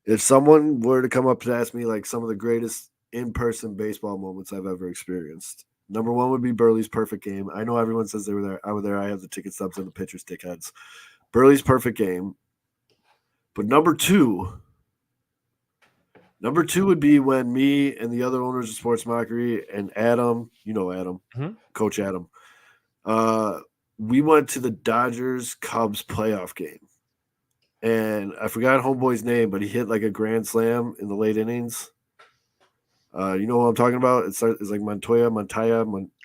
if someone were to come up and ask me like some of the greatest in-person baseball moments I've ever experienced, number one would be Burley's perfect game. I know everyone says they were there. I was there. I have the ticket stubs and the pitcher's dickheads. Burley's perfect game. But number two would be when me and the other owners of Sports Mockery and Adam, Adam, Coach Adam, we went to the Dodgers-Cubs playoff game. And I forgot homeboy's name, but he hit like a grand slam in the late innings. You know what I'm talking about? It's like Montoya.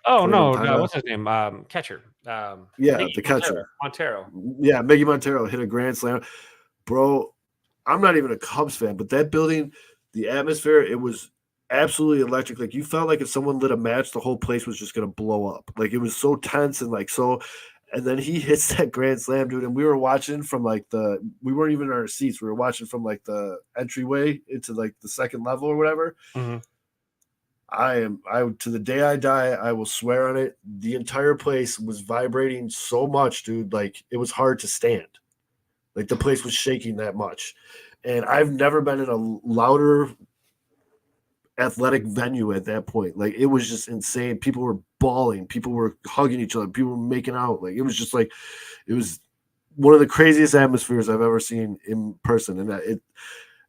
Oh no, what's his name? Catcher. The catcher. Montero. Yeah, Miggy Montero hit a grand slam. Bro, I'm not even a Cubs fan, but that building, the atmosphere, it was absolutely electric. Like you felt like if someone lit a match, the whole place was just gonna blow up. Like it was so tense and like so. And then he hits that grand slam, dude. And we were watching from like we weren't even in our seats. We were watching from like the entryway into like the second level or whatever. Mm-hmm. To the day I die, I will swear on it. The entire place was vibrating so much, dude. Like it was hard to stand. Like the place was shaking that much. And I've never been in a louder athletic venue at that point. Like it was just insane. People were bawling, people were hugging each other, people were making out. Like it was just like it was one of the craziest atmospheres I've ever seen in person. And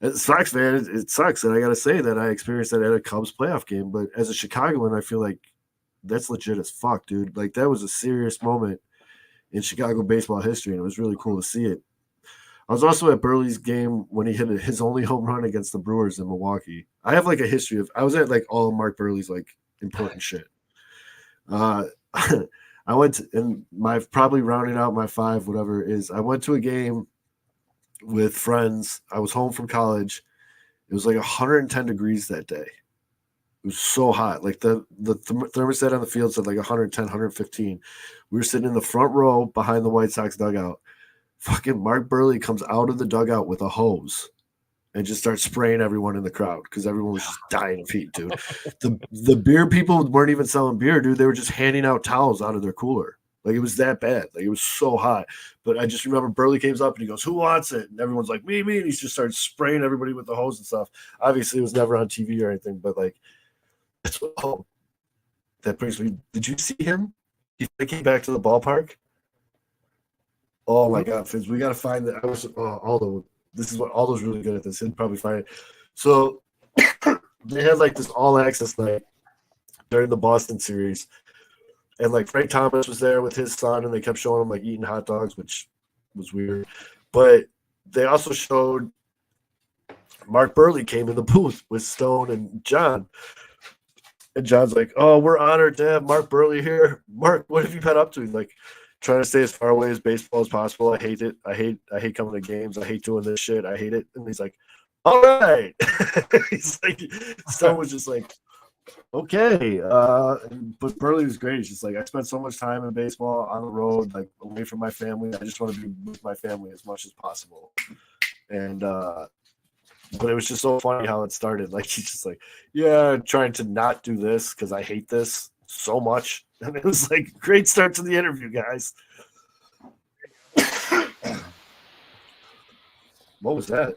it sucks, man. It sucks. And I gotta say that I experienced that at a Cubs playoff game. But as a Chicagoan, I feel like that's legit as fuck, dude. Like that was a serious moment in Chicago baseball history, and it was really cool to see it. I was also at Burley's game when he hit his only home run against the Brewers in Milwaukee. I have like a history of I was at like all of Mark Burley's like important shit. Uh, I went to, and my probably rounding out my 5, whatever it is. I went to a game with friends. I was home from college. It was like 110 degrees that day. It was so hot. Like the thermostat on the field said like 110, 115. We were sitting in the front row behind the White Sox dugout. Fucking Mark Burley comes out of the dugout with a hose and just starts spraying everyone in the crowd because everyone was just dying of heat, dude. The beer people weren't even selling beer, dude. They were just handing out towels out of their cooler. Like it was that bad. Like it was so hot. But I just remember Burley comes up and he goes, "Who wants it?" And everyone's like, "Me, me." And he just starts spraying everybody with the hose and stuff. Obviously, it was never on TV or anything, but like that's what. Oh, that brings me. Did you see him? He came back to the ballpark. Oh my God, Fizz, we got to find that. I was Aldo. This is what Aldo's really good at this. He'll probably find it. So they had like this all access night during the Boston series. And like Frank Thomas was there with his son, and they kept showing him like eating hot dogs, which was weird. But they also showed Mark Burley came in the booth with Stone and John. And John's like, "Oh, we're honored to have Mark Burley here. Mark, what have you been up to?" He's like, "Trying to stay as far away as baseball as possible. I hate it. I hate coming to games. I hate doing this shit. I hate it." And he's like, "All right." He's like, Stone was just like, "Okay." But Burley was great. He's just like, "I spent so much time in baseball on the road, like away from my family. I just want to be with my family as much as possible." And but it was just so funny how it started. Like he's just like, "Yeah, trying to not do this because I hate this so much." And it was like great start to the interview, guys. What was that?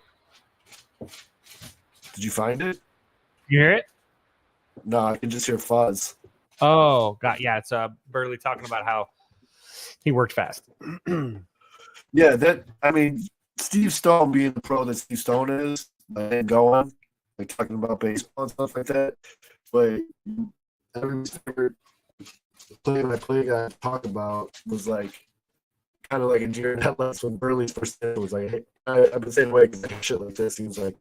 Did you find it? You hear it? No, I can just hear fuzz. Oh, God. Yeah, it's Burley talking about how he worked fast. Yeah, that I mean, Steve Stone being the pro that Steve Stone is, and going like talking about baseball and stuff like that. But everybody's favorite play-by-play guy to talk about was like kind of like a deer in headlights when Burley's first day was like, "Hey, I've been saying wait, shit like this." He was like,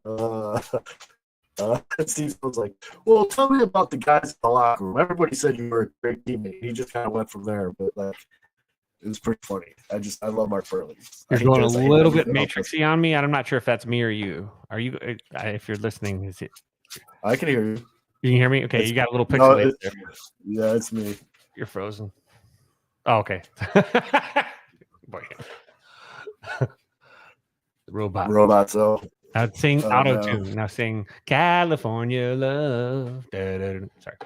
Steve was like, "Well, tell me about the guys in the locker room. Everybody said you were a great teammate." He just kind of went from there, but like, it was pretty funny. I love Mark Burley. You're going a little bit matrixy on me. I'm not sure if that's me or you. Are you? If you're listening, is it? I can hear you. You can hear me? Okay, you got a little pixelated there. Yeah, it's me. You're frozen. Oh, okay. Boy. The robot. So I'd sing auto tune. Now sing California Love. Sorry.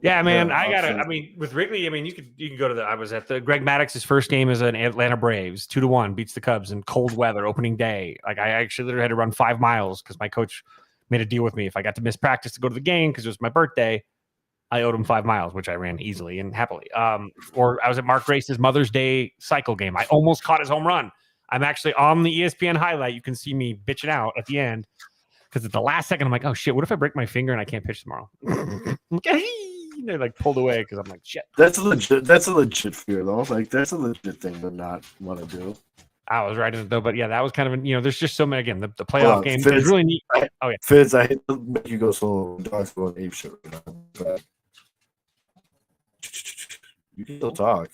Yeah, man. I mean, with Wrigley, I mean, you can go to I was at the Greg Maddox's first game as an Atlanta Braves, 2-1, beats the Cubs in cold weather, opening day. Like I actually literally had to run 5 miles because my coach made a deal with me. If I got to miss practice to go to the game because it was my birthday, I owed him 5 miles, which I ran easily and happily. Or I was at Mark Grace's Mother's Day cycle game. I almost caught his home run. I'm actually on the ESPN highlight. You can see me bitching out at the end because at the last second, I'm like, "Oh shit, what if I break my finger and I can't pitch tomorrow?" They're like pulled away because I'm like, "Shit." That's a legit fear though. Like that's a legit thing to not want to do. I was right in it though, but yeah, that was kind of there's just so many again. The playoff game is really neat. Oh yeah, Fizz, I hate to make you go slow. Dogs going ape shit right now, but you can still talk.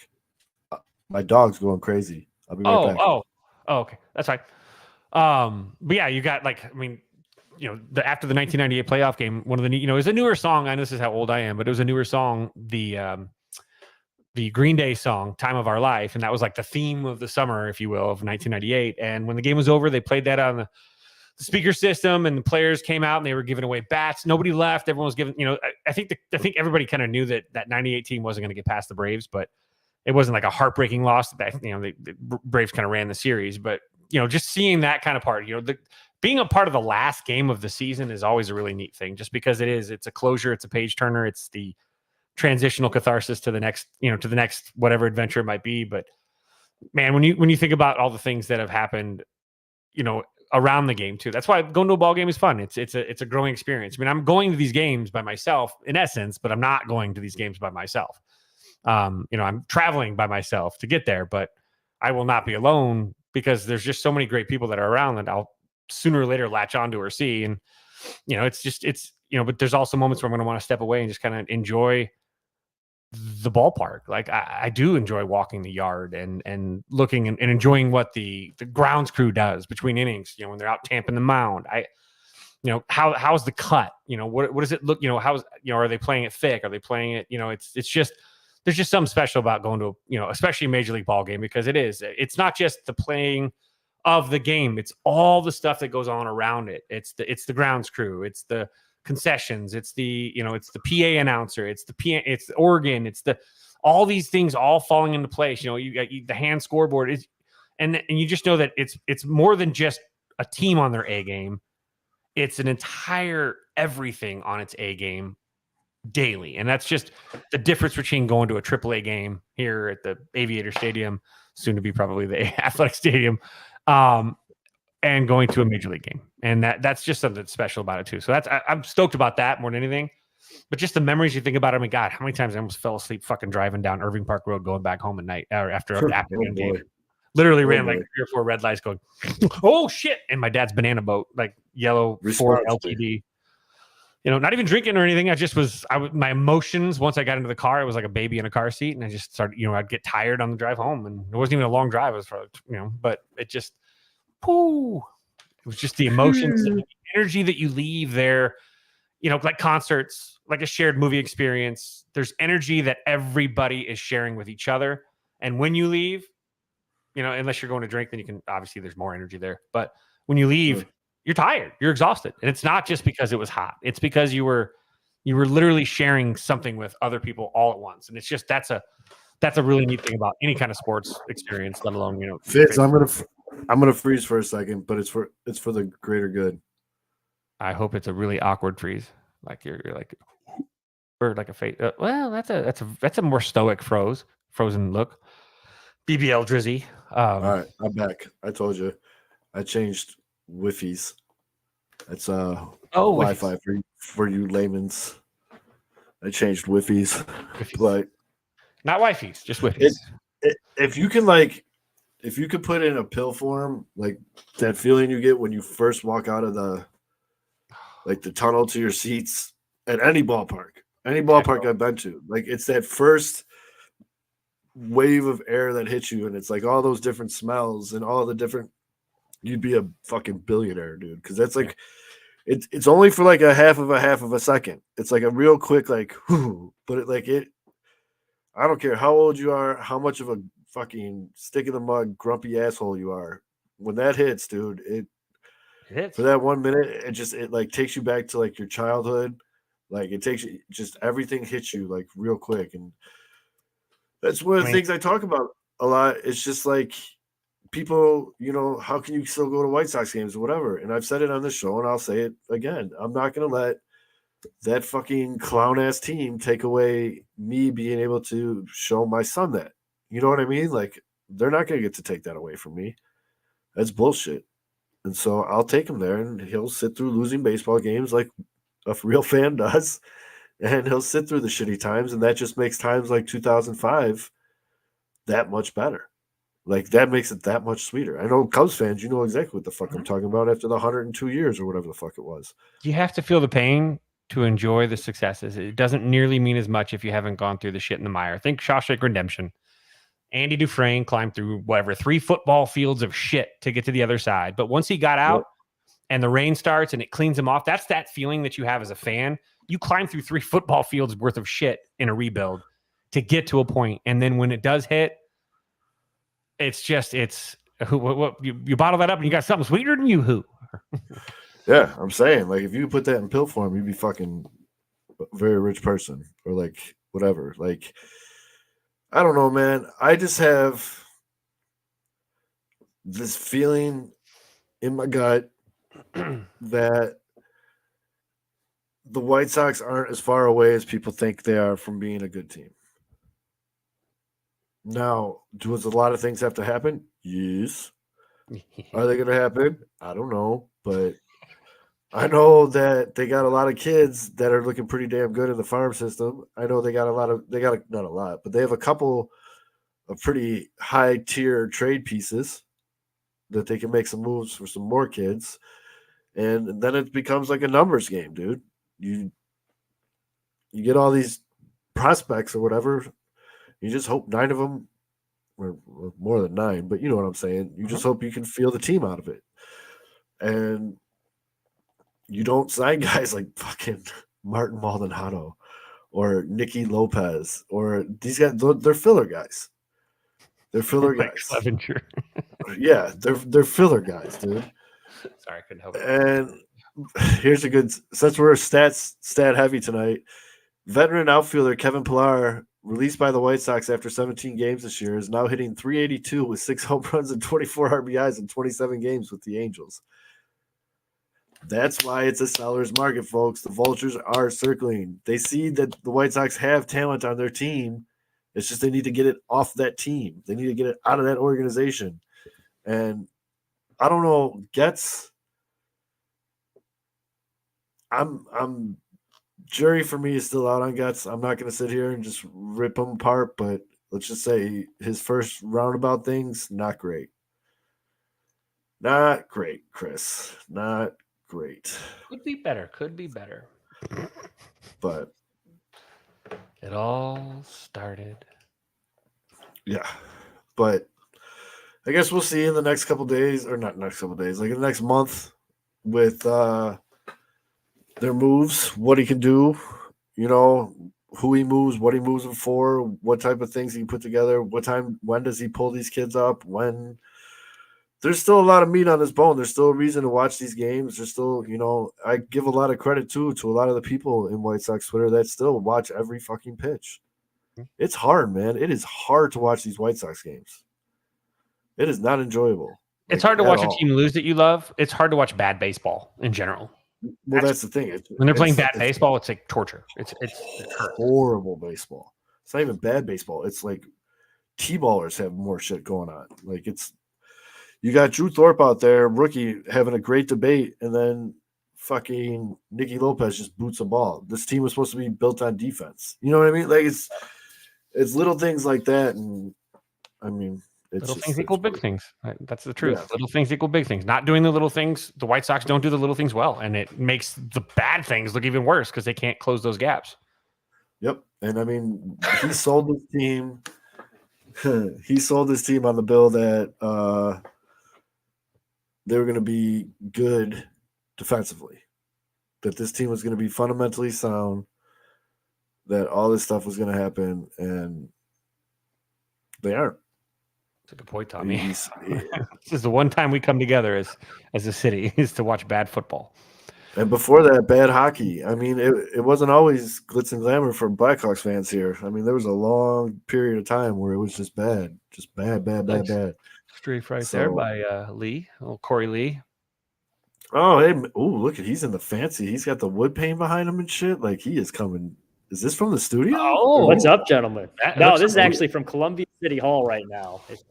My dog's going crazy. I'll be right back. Oh, okay, that's right. But yeah, you got like, I mean, after the 1998 playoff game, one of the it's a newer song. I know this is how old I am, but it was a newer song. The Green Day song, Time of Our Life. And that was like the theme of the summer, if you will, of 1998. And when the game was over, they played that on the speaker system and the players came out and they were giving away bats. Nobody left. Everyone was giving, I think everybody kind of knew that 98 team wasn't going to get past the Braves, but it wasn't like a heartbreaking loss. The Braves kind of ran the series, but just seeing that kind of part, being a part of the last game of the season is always a really neat thing, just because it's a closure, it's a page turner, it's the transitional catharsis to the next, to the next whatever adventure it might be. But man, when you think about all the things that have happened, around the game too, that's why going to a ball game is fun. It's a growing experience. I mean, I'm going to these games by myself in essence, but I'm not going to these games by myself. I'm traveling by myself to get there, but I will not be alone because there's just so many great people that are around that I'll sooner or later latch onto or see. And, but there's also moments where I'm going to want to step away and just kind of enjoy the ballpark. Like I do enjoy walking the yard and looking and enjoying what the grounds crew does between innings, when they're out tamping the mound. How's the cut? What does it look, how's, are they playing it thick? Are they playing it, it's just, there's just something special about going to, especially a major league ball game, because it's not just the playing of the game. It's all the stuff that goes on around it. It's the grounds crew. It's the concessions. It's it's the PA announcer. It's it's the organ. It's all these things all falling into place. You got the hand scoreboard is, and you just know that it's more than just a team on their A game. It's an entire everything on its A game daily. And that's just the difference between going to a AAA game here at the Aviator Stadium, soon to be probably the Athletic Stadium, and going to a major league game. And that's just something special about it too. So I'm stoked about that more than anything. But just the memories you think about, I mean, God, how many times I almost fell asleep fucking driving down Irving Park Road going back home at night or after an afternoon game. Literally ran like 3 or 4 red lights going, oh shit. And my dad's banana boat, like yellow Ford LTD. Not even drinking or anything. My emotions, once I got into the car, it was like a baby in a car seat. And I just started, I'd get tired on the drive home, and it wasn't even a long drive. It was probably, but it just, it was just the emotions, the energy that you leave there, like concerts, like a shared movie experience. There's energy that everybody is sharing with each other. And when you leave, unless you're going to drink, then you can, obviously there's more energy there. But when you leave, you're tired, you're exhausted. And it's not just because it was hot. It's because you were literally sharing something with other people all at once. And it's just, that's a really neat thing about any kind of sports experience, let alone, Fitz, I'm going to freeze for a second, but it's for the greater good. I hope it's a really awkward freeze. Like you're like, or like a face. Well, that's a more stoic frozen look. BBL Drizzy. All right, I'm back. I told you, I changed Wi-Fi's. That's Wi-Fi for you layman's. I changed Wi-Fi's, but not Wi-Fi's, just Wi-Fi's. If you could put in a pill form, like that feeling you get when you first walk out of the tunnel to your seats at any ballpark I've been to, like it's that first wave of air that hits you, and it's like all those different smells and all the different, you'd be a fucking billionaire, dude, because that's like it's only for like a half of a second. It's like a real quick like whoo, but I don't care how old you are, how much of a fucking stick in the mud grumpy asshole you are, when that hits, dude, it hits. For that 1 minute, it like takes you back to like your childhood. Like it takes you, just everything hits you like real quick. And that's one of the things I talk about a lot. It's just like people, how can you still go to White Sox games or whatever? And I've said it on this show, and I'll say it again. I'm not going to let that fucking clown ass team take away me being able to show my son that. You know what I mean? Like they're not going to get to take that away from me. That's bullshit. And so I'll take him there, and he'll sit through losing baseball games like a real fan does. And he'll sit through the shitty times, and that just makes times like 2005 that much better. Like that makes it that much sweeter. I know Cubs fans, you know exactly what the fuck I'm talking about after the 102 years or whatever the fuck it was. You have to feel the pain to enjoy the successes. It doesn't nearly mean as much if you haven't gone through the shit in the mire. Think Shawshank Redemption. Andy Dufresne climbed through 3 football fields of shit to get to the other side. But once he got out and the rain starts and it cleans him off, that's that feeling that you have as a fan. You climb through 3 football fields worth of shit in a rebuild to get to a point. And then when it does hit, it's you bottle that up and you got something sweeter than you. Yeah, I'm saying, like, if you put that in pill form, you'd be fucking a very rich person or like whatever. Like, I don't know, man. I just have this feeling in my gut that the White Sox aren't as far away as people think they are from being a good team. Now, does a lot of things have to happen? Yes. Are they going to happen? I don't know, but I know that they got a lot of kids that are looking pretty damn good in the farm system. I know they got not a lot, but they have a couple of pretty high tier trade pieces that they can make some moves for some more kids. And then it becomes like a numbers game, dude. You get all these prospects or whatever. You just hope 9 of them, or more than 9, but you know what I'm saying. You just hope you can feel the team out of it, and you don't sign guys like fucking Martin Maldonado or Nicky Lopez or these guys. They're filler guys. They're filler Mike guys. Clevenger. Yeah, they're filler guys, dude. Sorry, I couldn't help it. And here's a good, since we're stat heavy tonight. Veteran outfielder Kevin Pillar, released by the White Sox after 17 games this year, is now hitting .382 with 6 home runs and 24 RBIs in 27 games with the Angels. That's why it's a seller's market, folks. The vultures are circling. They see that the White Sox have talent on their team. It's just they need to get it off that team. They need to get it out of that organization. And I don't know, I'm jury for me is still out on Getz. I'm not going to sit here and just rip him apart, but let's just say his first roundabout things, not great. Not great, Chris. Not great. Could be better. Could be better. But it all started. Yeah. But I guess we'll see in the next couple days, or not next couple days, like in the next month with their moves, what he can do, you know, who he moves, what he moves them for, what type of things he can put together, when does he pull these kids up, when there's still a lot of meat on this bone. There's still a reason to watch these games. There's still, you know, I give a lot of credit to a lot of the people in White Sox Twitter that still watch every fucking pitch. It's hard, man. It is hard to watch these White Sox games. It is not enjoyable. It's hard to watch a team lose that you love. It's hard to watch bad baseball in general. Well, that's the thing. When they're playing bad baseball, it's like torture. It's horrible baseball. It's not even bad baseball. It's like T-ballers have more shit going on. Like you got Drew Thorpe out there, rookie, having a great debate, and then fucking Nicky Lopez just boots a ball. This team was supposed to be built on defense. You know what I mean? Like it's little things like that, and I mean, little things equal big things. That's the truth. Yeah. Little things equal big things. Not doing the little things. The White Sox don't do the little things well, and it makes the bad things look even worse because they can't close those gaps. Yep, and I mean, he sold this team. He sold this team on the bill that they were going to be good defensively, that this team was going to be fundamentally sound, that all this stuff was going to happen, and they aren't. That's a good point, Tommy. This is the one time we come together as a city is to watch bad football. And before that, bad hockey. I mean, it wasn't always glitz and glamour for Blackhawks fans here. I mean, there was a long period of time where it was just bad. Just bad. Streak right there by Lee, little Corey Lee. Oh, hey, look at he's in the fancy. He's got the wood pane behind him and shit. Like he is coming. Is this from the studio? Oh, what's up, gentlemen? No, this is actually from Columbia City Hall right now. It's,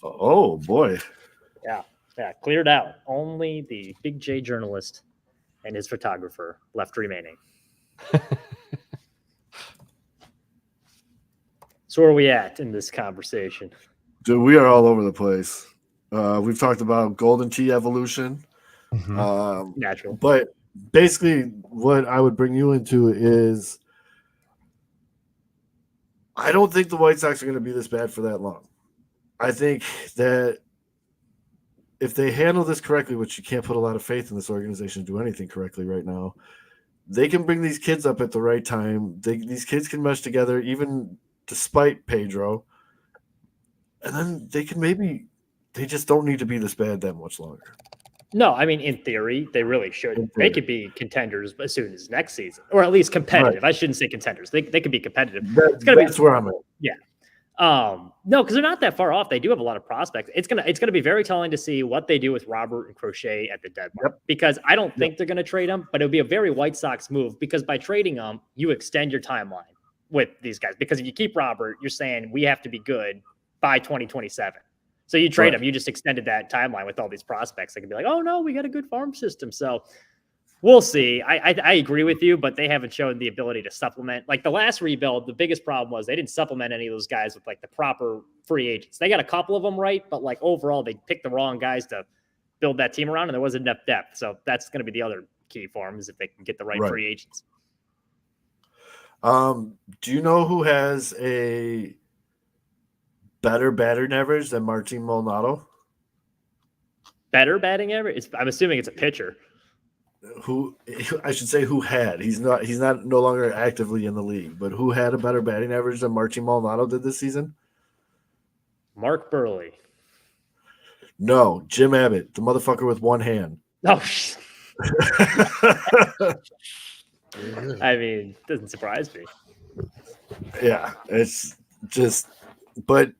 oh boy. Yeah, cleared out. Only the Big J journalist and his photographer left remaining. So where are we at in this conversation? Dude, we are all over the place. We've talked about Golden Tee evolution. Mm-hmm. Natural. But basically what I would bring you into is I don't think the White Sox are going to be this bad for that long. I think that if they handle this correctly, which you can't put a lot of faith in this organization to do anything correctly right now, they can bring these kids up at the right time. These kids can mesh together, even despite Pedro. And then they just don't need to be this bad that much longer. No, I mean, in theory, they really should. They could be contenders as soon as next season, or at least competitive. Right. I shouldn't say contenders. They could be competitive. That's where I'm at. Yeah. No, because they're not that far off. They do have a lot of prospects. It's gonna be very telling to see what they do with Robert and Crochet at the deadline. Because I don't think they're gonna trade them, but it would be a very White Sox move because by trading them, you extend your timeline with these guys. Because if you keep Robert, you're saying we have to be good by 2027. So you trade them, you just extended that timeline with all these prospects. They can be like, oh no, we got a good farm system. So we'll see. I agree with you, but they haven't shown the ability to supplement. Like the last rebuild, the biggest problem was they didn't supplement any of those guys with like the proper free agents. They got a couple of them right, but like overall, they picked the wrong guys to build that team around, and there wasn't enough depth. So that's going to be the other key for them is if they can get the right free agents. Do you know who has a better batting average than Martin Maldonado? Better batting average? I'm assuming it's a pitcher. Who I should say who had. He's not no longer actively in the league, but who had a better batting average than Martin Maldonado did this season? Mark Burley. No, Jim Abbott, the motherfucker with one hand. Oh, I mean, doesn't surprise me. Yeah, it's just, but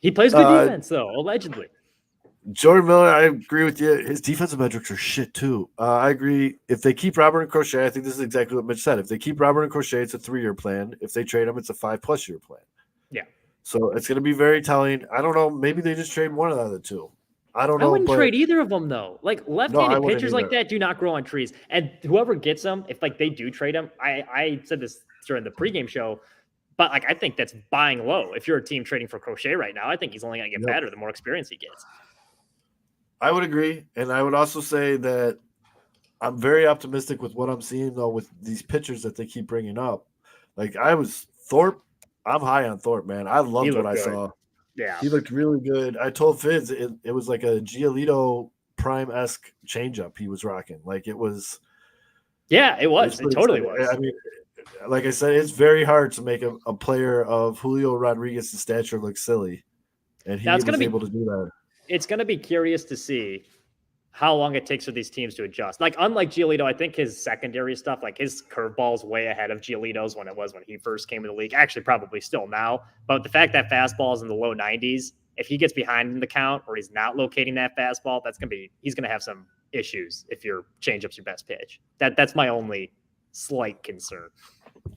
He plays good defense, though, allegedly. Jordan Miller, I agree with you. His defensive metrics are shit too. I agree. If they keep Robert and Crochet, I think this is exactly what Mitch said. If they keep Robert and Crochet, it's a 3-year plan. If they trade him, it's a 5+ year plan. Yeah. So it's going to be very telling. I don't know. Maybe they just trade one of the other two. I don't know. I wouldn't trade either of them, though. Like, left-handed wouldn't pitchers like either. that do not grow on trees. And whoever gets them, if like they do trade them, I said this during the pregame show, but like I think that's buying low. If you're a team trading for Crochet right now, I think he's only going to get better the more experience he gets. I would agree. And I would also say that I'm very optimistic with what I'm seeing, though, with these pitchers that they keep bringing up. Like Thorpe, I'm high on Thorpe, man. I loved what I saw. Yeah. He looked really good. I told Fizz it was like a Giolito Prime-esque changeup he was rocking. Like it was. Yeah, it was. It totally was. I mean, like I said, it's very hard to make a player of Julio Rodriguez's stature look silly. And he was able to do that. It's going to be curious to see how long it takes for these teams to adjust. Like, unlike Giolito, I think his secondary stuff, like his curveball's way ahead of Giolito's when it was when he first came in the league. Actually, probably still now. But the fact that fastball is in the low 90s, if he gets behind in the count or he's not locating that fastball, he's going to have some issues if your changeup's your best pitch. That's my only slight concern.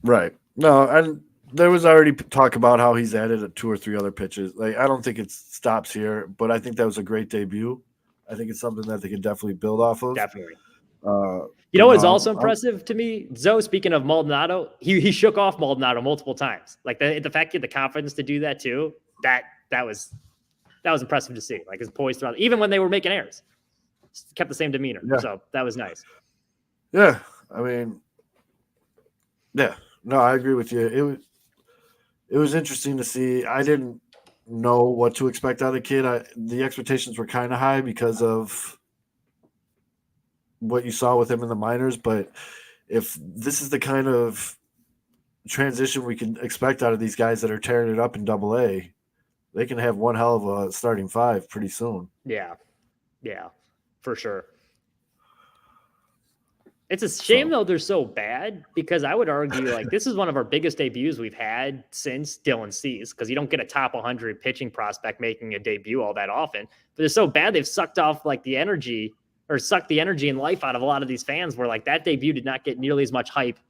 Right. No, and there was already talk about how he's added 2 or 3 other pitches. Like, I don't think it stops here, but I think that was a great debut. I think it's something that they can definitely build off of. Definitely. You know what's also impressive to me, Zoe, speaking of Maldonado, he shook off Maldonado multiple times. Like the fact he had the confidence to do that too, that was impressive to see. Like his poise throughout, even when they were making errors, kept the same demeanor. Yeah. So that was nice. Yeah. I mean, yeah. No, I agree with you. It was interesting to see. I didn't know what to expect out of the kid. The expectations were kind of high because of what you saw with him in the minors. But if this is the kind of transition we can expect out of these guys that are tearing it up in AA, they can have one hell of a starting 5 pretty soon. Yeah, for sure. It's a shame, though, they're so bad because I would argue like this is one of our biggest debuts we've had since Dylan Cease because you don't get a top 100 pitching prospect making a debut all that often. But they're so bad they've sucked off like the energy and life out of a lot of these fans where like that debut did not get nearly as much hype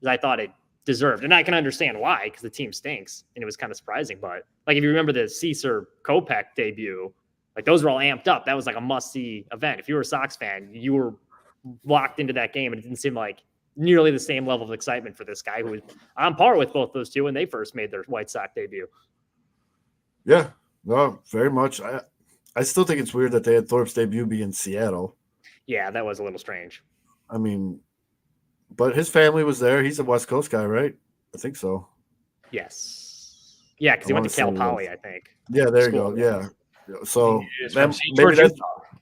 as I thought it deserved. And I can understand why because the team stinks and it was kind of surprising. But like if you remember the Cease or Kopech debut, like those were all amped up. That was like a must-see event. If you were a Sox fan, you were locked into that game, and it didn't seem like nearly the same level of excitement for this guy who was on par with both those two when they first made their White Sox debut. Yeah, no, very much. I still think it's weird that they had Thorpe's debut be in Seattle. Yeah, that was a little strange. I mean, but his family was there. He's a West Coast guy, right? I think so. Yes. Yeah, because he went to Cal Poly, I think. Yeah, there you go. Yeah. So maybe that's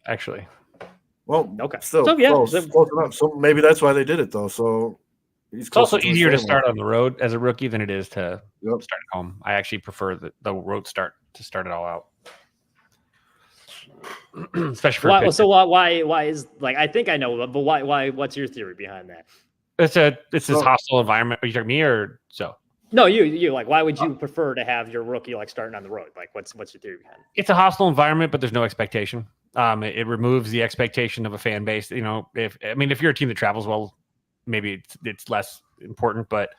actually. Well, okay. Still, so yeah, close enough. So maybe that's why they did it, though. So it's also easier to start on the road as a rookie than it is to start at home. I actually prefer the road start to start it all out, especially for why is like I think I know, but why? What's your theory behind that? It's this hostile environment. Are you talking me or so? No, you like. Why would you prefer to have your rookie like starting on the road? Like, what's your theory behind it? It's a hostile environment, but there's no expectation. It removes the expectation of a fan base. You know, if you're a team that travels well, maybe it's less important. But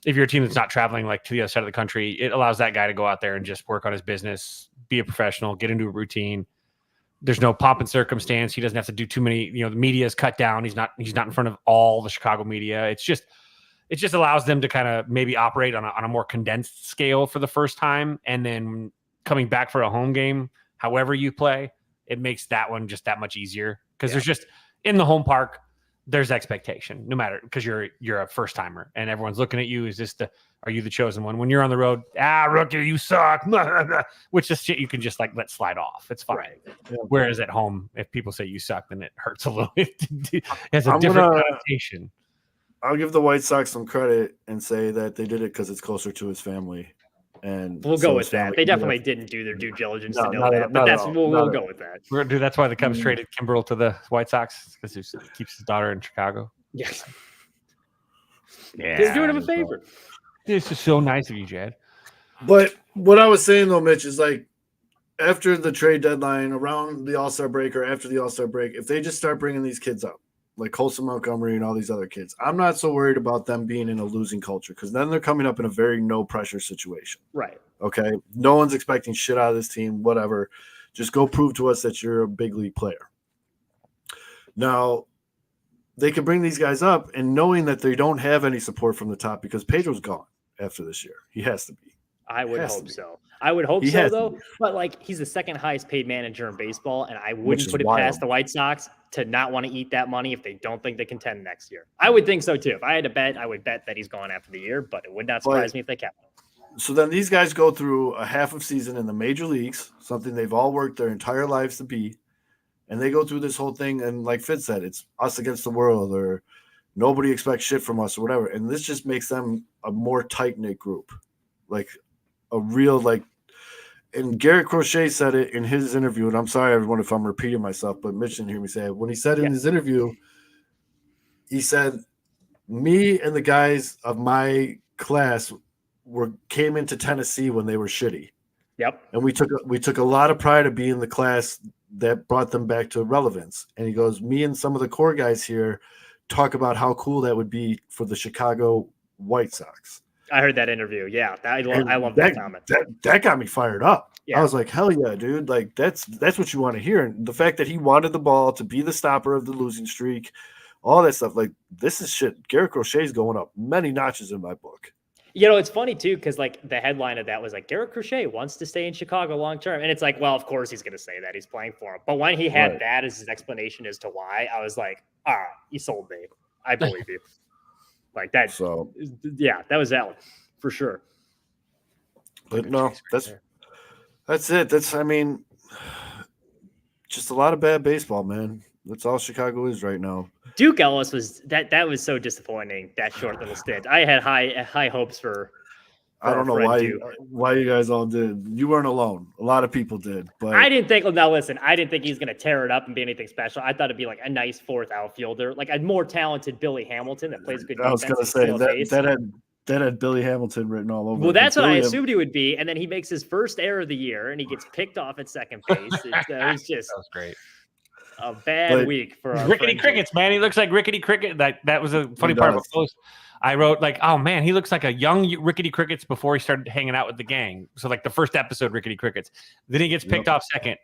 if you're a team that's not traveling like to the other side of the country, it allows that guy to go out there and just work on his business, be a professional, get into a routine. There's no pomp and circumstance. He doesn't have to do too many. You know, the media is cut down. He's not in front of all the Chicago media. It just allows them to kind of maybe operate on a more condensed scale for the first time. And then coming back for a home game, however you play, it makes that one just that much easier because there's just in the home park, there's expectation, no matter, because you're a first timer and everyone's looking at you. Are you the chosen one? When you're on the road, rookie, you suck, which is shit you can just like let slide off. It's fine. Right. Yeah. Whereas at home, if people say you suck, then it hurts a little. It has a different connotation. I'll give the White Sox some credit and say that they did it because it's closer to his family. And we'll so go his with that. family They can definitely have- didn't do their due diligence No, to know not at- that. not But at that's all. we'll Not go at- with that. Dude, that's why the Cubs traded Kimbrel to the White Sox, because he keeps his daughter in Chicago. Yes. Yeah, He's doing him a favor. This is so nice of you, Jed. But what I was saying though, Mitch, is like after the trade deadline, around the All-Star break or after the All-Star break, if they just start bringing these kids up, like Colson Montgomery and all these other kids, I'm not so worried about them being in a losing culture because then they're coming up in a very no pressure situation. Right. Okay. No one's expecting shit out of this team, whatever. Just go prove to us that you're a big league player. Now, they can bring these guys up and knowing that they don't have any support from the top because Pedro's gone after this year. He has to be. I would Has to hope be. so. I would hope He so, has to though. be. But like, he's the second highest paid manager in baseball, and I Which wouldn't is put it wild. past the White Sox to not want to eat that money if they don't think they contend next year. I would think so too. If I had to bet, I would bet that he's gone after the year, but it would not surprise me if they kept him. So then these guys go through a half of season in the major leagues, something they've all worked their entire lives to be. And they go through this whole thing. And like Fitz said, it's us against the world or nobody expects shit from us or whatever. And this just makes them a more tight-knit group, like a real, like, and Garrett Crochet said it in his interview. And I'm sorry, everyone, if I'm repeating myself, but Mitch didn't hear me say it. When he said in his interview, he said, me and the guys of my class came into Tennessee when they were shitty. Yep. And we took a lot of pride of being the class that brought them back to relevance. And he goes, me and some of the core guys here talk about how cool that would be for the Chicago White Sox. I heard that interview. Yeah. I love that comment. That got me fired up. Yeah. I was like, hell yeah, dude. Like that's what you want to hear. And the fact that he wanted the ball to be the stopper of the losing streak, all that stuff. Like this is shit. Garrett Crochet's going up many notches in my book. You know, it's funny too, because like the headline of that was like Garrett Crochet wants to stay in Chicago long term. And it's like, well, of course he's gonna say that. He's playing for him. But when he had that as his explanation as to why, I was like, you sold me. I believe you. Like that. So Yeah, that was valid for sure. but no, that's it. I mean, just a lot of bad baseball, man. That's all Chicago is right now. Duke Ellis was that was so disappointing, that short little stint. I had high hopes for I don't know why you guys all did. You weren't alone. A lot of people did, but I didn't think. Now listen, I didn't think he's going to tear it up and be anything special. I thought it'd be like a nice fourth outfielder, like a more talented Billy Hamilton that plays good I was defense. going to say base. that had Billy Hamilton written all over. Well, it. that's what I Billy- assumed he would be, and then he makes his first error of the year, and he gets picked off at second base. It was just That was great. a bad week for our Rickety friend Crickets, man. He looks like Rickety Cricket. That was a funny He part of does. a post. I wrote like, oh man, he looks like a young Rickety Crickets before he started hanging out with the gang. So like the first episode, Rickety Crickets. Then he gets picked off second.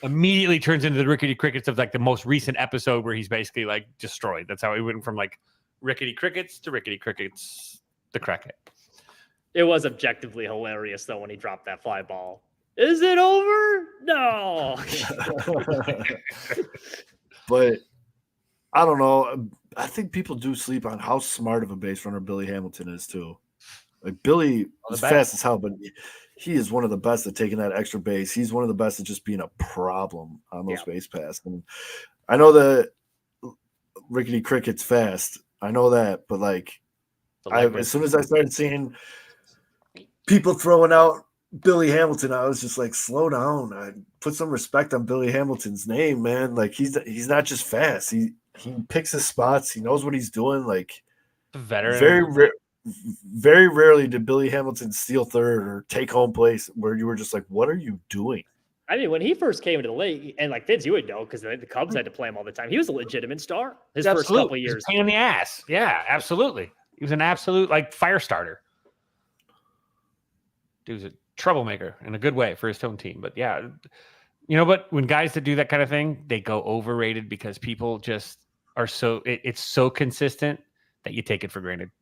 Immediately turns into the Rickety Crickets of like the most recent episode where he's basically like destroyed. That's how he went from like Rickety Crickets to Rickety Crickets, the Cricket. It was objectively hilarious though when he dropped that fly ball. Is it over? No. But I don't know. I think people do sleep on how smart of a base runner Billy Hamilton is too. Like Billy is fast as hell, but he is one of the best at taking that extra base. He's one of the best at just being a problem on those base paths. And I know that Rickety Cricket's fast. I know that, but like as soon as I started seeing people throwing out Billy Hamilton, I was just like, slow down. I put some respect on Billy Hamilton's name, man. Like he's not just fast. He picks his spots. He knows what he's doing. Like veteran. Very rarely did Billy Hamilton steal third or take home place where you were just like, what are you doing? I mean, when he first came into the league, and like Fitz, you would know because the Cubs had to play him all the time. He was a legitimate star his first couple of years. He was a pain in the ass. Yeah, absolutely. He was an absolute like fire starter. He was a troublemaker in a good way for his own team. But yeah, you know, but when guys that do that kind of thing, they go overrated because people just are it's so consistent that you take it for granted.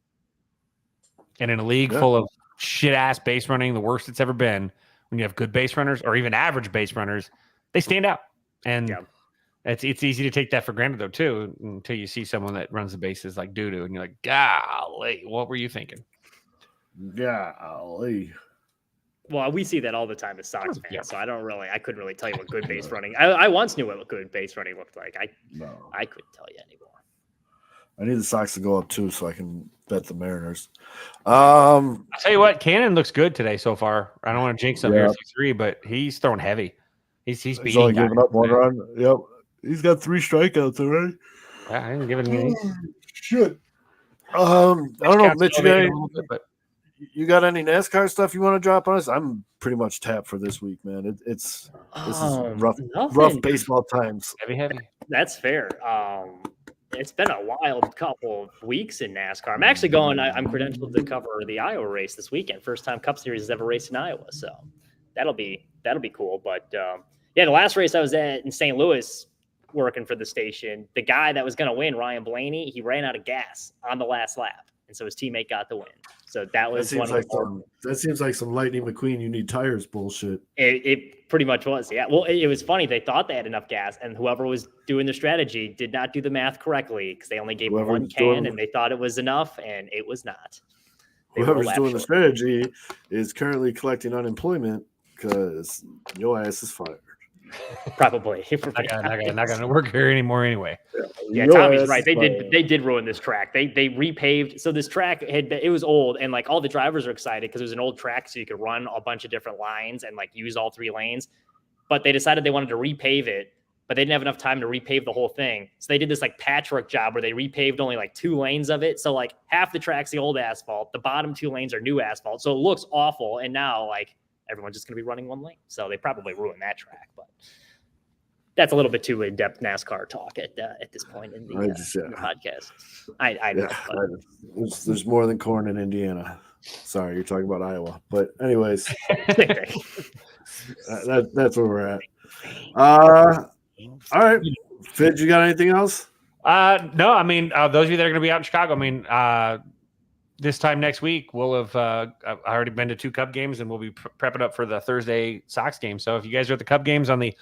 And in a league full of shit ass base running, the worst it's ever been, when you have good base runners or even average base runners, they stand out. And It's easy to take that for granted though too, until you see someone that runs the bases like doo-doo, and you're like, golly, what were you thinking? Golly. Well, we see that all the time as Sox fans, Yeah. so I couldn't really tell you what good base running. I once knew what good base running looked like. I couldn't tell you anymore. I need the Sox to go up too, so I can bet the Mariners. I'll tell you what, Cannon looks good today so far. I don't want to jinx him here through 3, but he's throwing heavy. He's He's only beating giving up 1 run. Yep, he's got 3 strikeouts already. Yeah, I didn't give it any. Shit. I don't know, Mitch. You got any NASCAR stuff you want to drop on us? I'm pretty much tapped for this week, man. This is rough baseball times. Heavy. That's fair. It's been a wild couple of weeks in NASCAR. I'm actually going. I'm credentialed to cover the Iowa race this weekend. First time Cup Series has ever raced in Iowa, so that'll be cool. But yeah, the last race I was at in St. Louis, working for the station, the guy that was going to win, Ryan Blaney, he ran out of gas on the last lap, and so his teammate got the win. So that was that seems like some Lightning McQueen. You need tires bullshit. It pretty much was, yeah. Well, it was funny. They thought they had enough gas, and whoever was doing the strategy did not do the math correctly because they only gave them 1 can, and they thought it was enough, and it was not. Whoever's doing the strategy is currently collecting unemployment because your ass is fired. Probably. Not gonna work here anymore anyway. Yeah, Tommy's right. They did ruin this track. They repaved. So this track it was old, and like all the drivers are excited because it was an old track, so you could run a bunch of different lines and like use all 3 lanes. But they decided they wanted to repave it, but they didn't have enough time to repave the whole thing. So they did this like patchwork job where they repaved only like 2 lanes of it. So like half the track's the old asphalt, the bottom 2 lanes are new asphalt. So it looks awful. And now like everyone's just going to be running 1 lane. So they probably ruined that track, but that's a little bit too in-depth NASCAR talk at this point in the podcast. I know. There's more than corn in Indiana. Sorry, you're talking about Iowa. But anyways, that's where we're at. All right. Fitz, you got anything else? No, I mean, those of you that are going to be out in Chicago, I mean, this time next week, we'll have I've already been to 2 Cub games, and we'll be prepping up for the Thursday Sox game. So if you guys are at the Cub games on the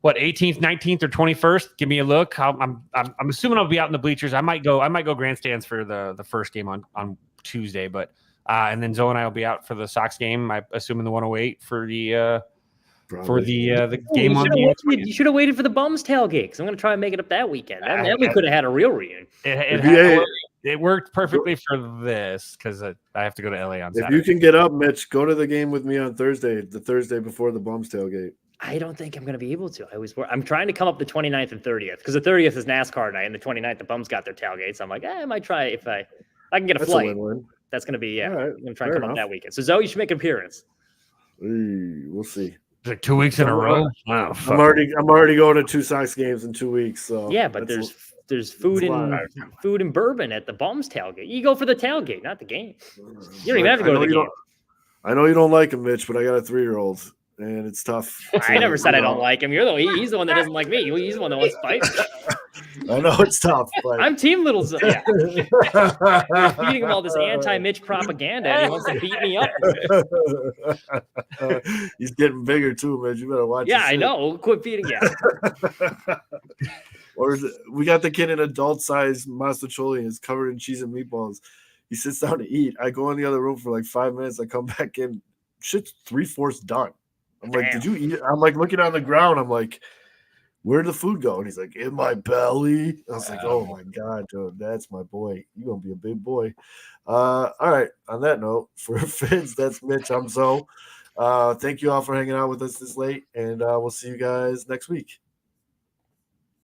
18th, 19th, or 21st, give me a look. I'm assuming I'll be out in the bleachers. I might go grandstands for the first game on Tuesday, but and then Zoe and I will be out for the Sox game. I assume in the 108 for the game on the. You should have waited for the Bums tailgate because I'm going to try and make it up that weekend. Then we could have had a real reunion. It worked perfectly for this because I have to go to LA on Saturday. If you can get up, Mitch, go to the game with me on Thursday, the Thursday before the Bums tailgate. I don't think I'm going to be able to. I'm trying to come up the 29th and 30th because the 30th is NASCAR night and the 29th the Bums got their tailgate. So I'm like, I might try if I can get a flight. Win-win. That's going to be All right, I'm going to try and come up that weekend. So Zoe, you should make an appearance. We'll see. Like 2 weeks in a row. Wow, I'm already going to 2 Sox games in 2 weeks. So yeah, but there's food and bourbon at the Bums tailgate. You go for the tailgate, not the game. You don't even have to go to the game. I know you don't like him, Mitch, but I got a 3-year-old, and it's tough. I never said I don't like him. He's the one that doesn't like me. He's the one that wants to fight. I know it's tough. But... I'm Team Little Zoe. Yeah. You're feeding him all this anti-Mitch propaganda, and he wants to beat me up. He's getting bigger too, man. You better watch. Yeah, I know. Quit feeding. Yeah. Or we got the kid in adult-sized mastacholi. It's covered in cheese and meatballs. He sits down to eat. I go in the other room for like 5 minutes. I come back in. Shit's 3/4 done. I'm like, Did you eat it? I'm like looking on the ground. I'm like, where'd the food go? And he's like, in my belly. I was like, oh my God, dude, that's my boy. You're going to be a big boy. All right. On that note, for Fitz, that's Mitch. I'm Zoe. Thank you all for hanging out with us this late, and we'll see you guys next week.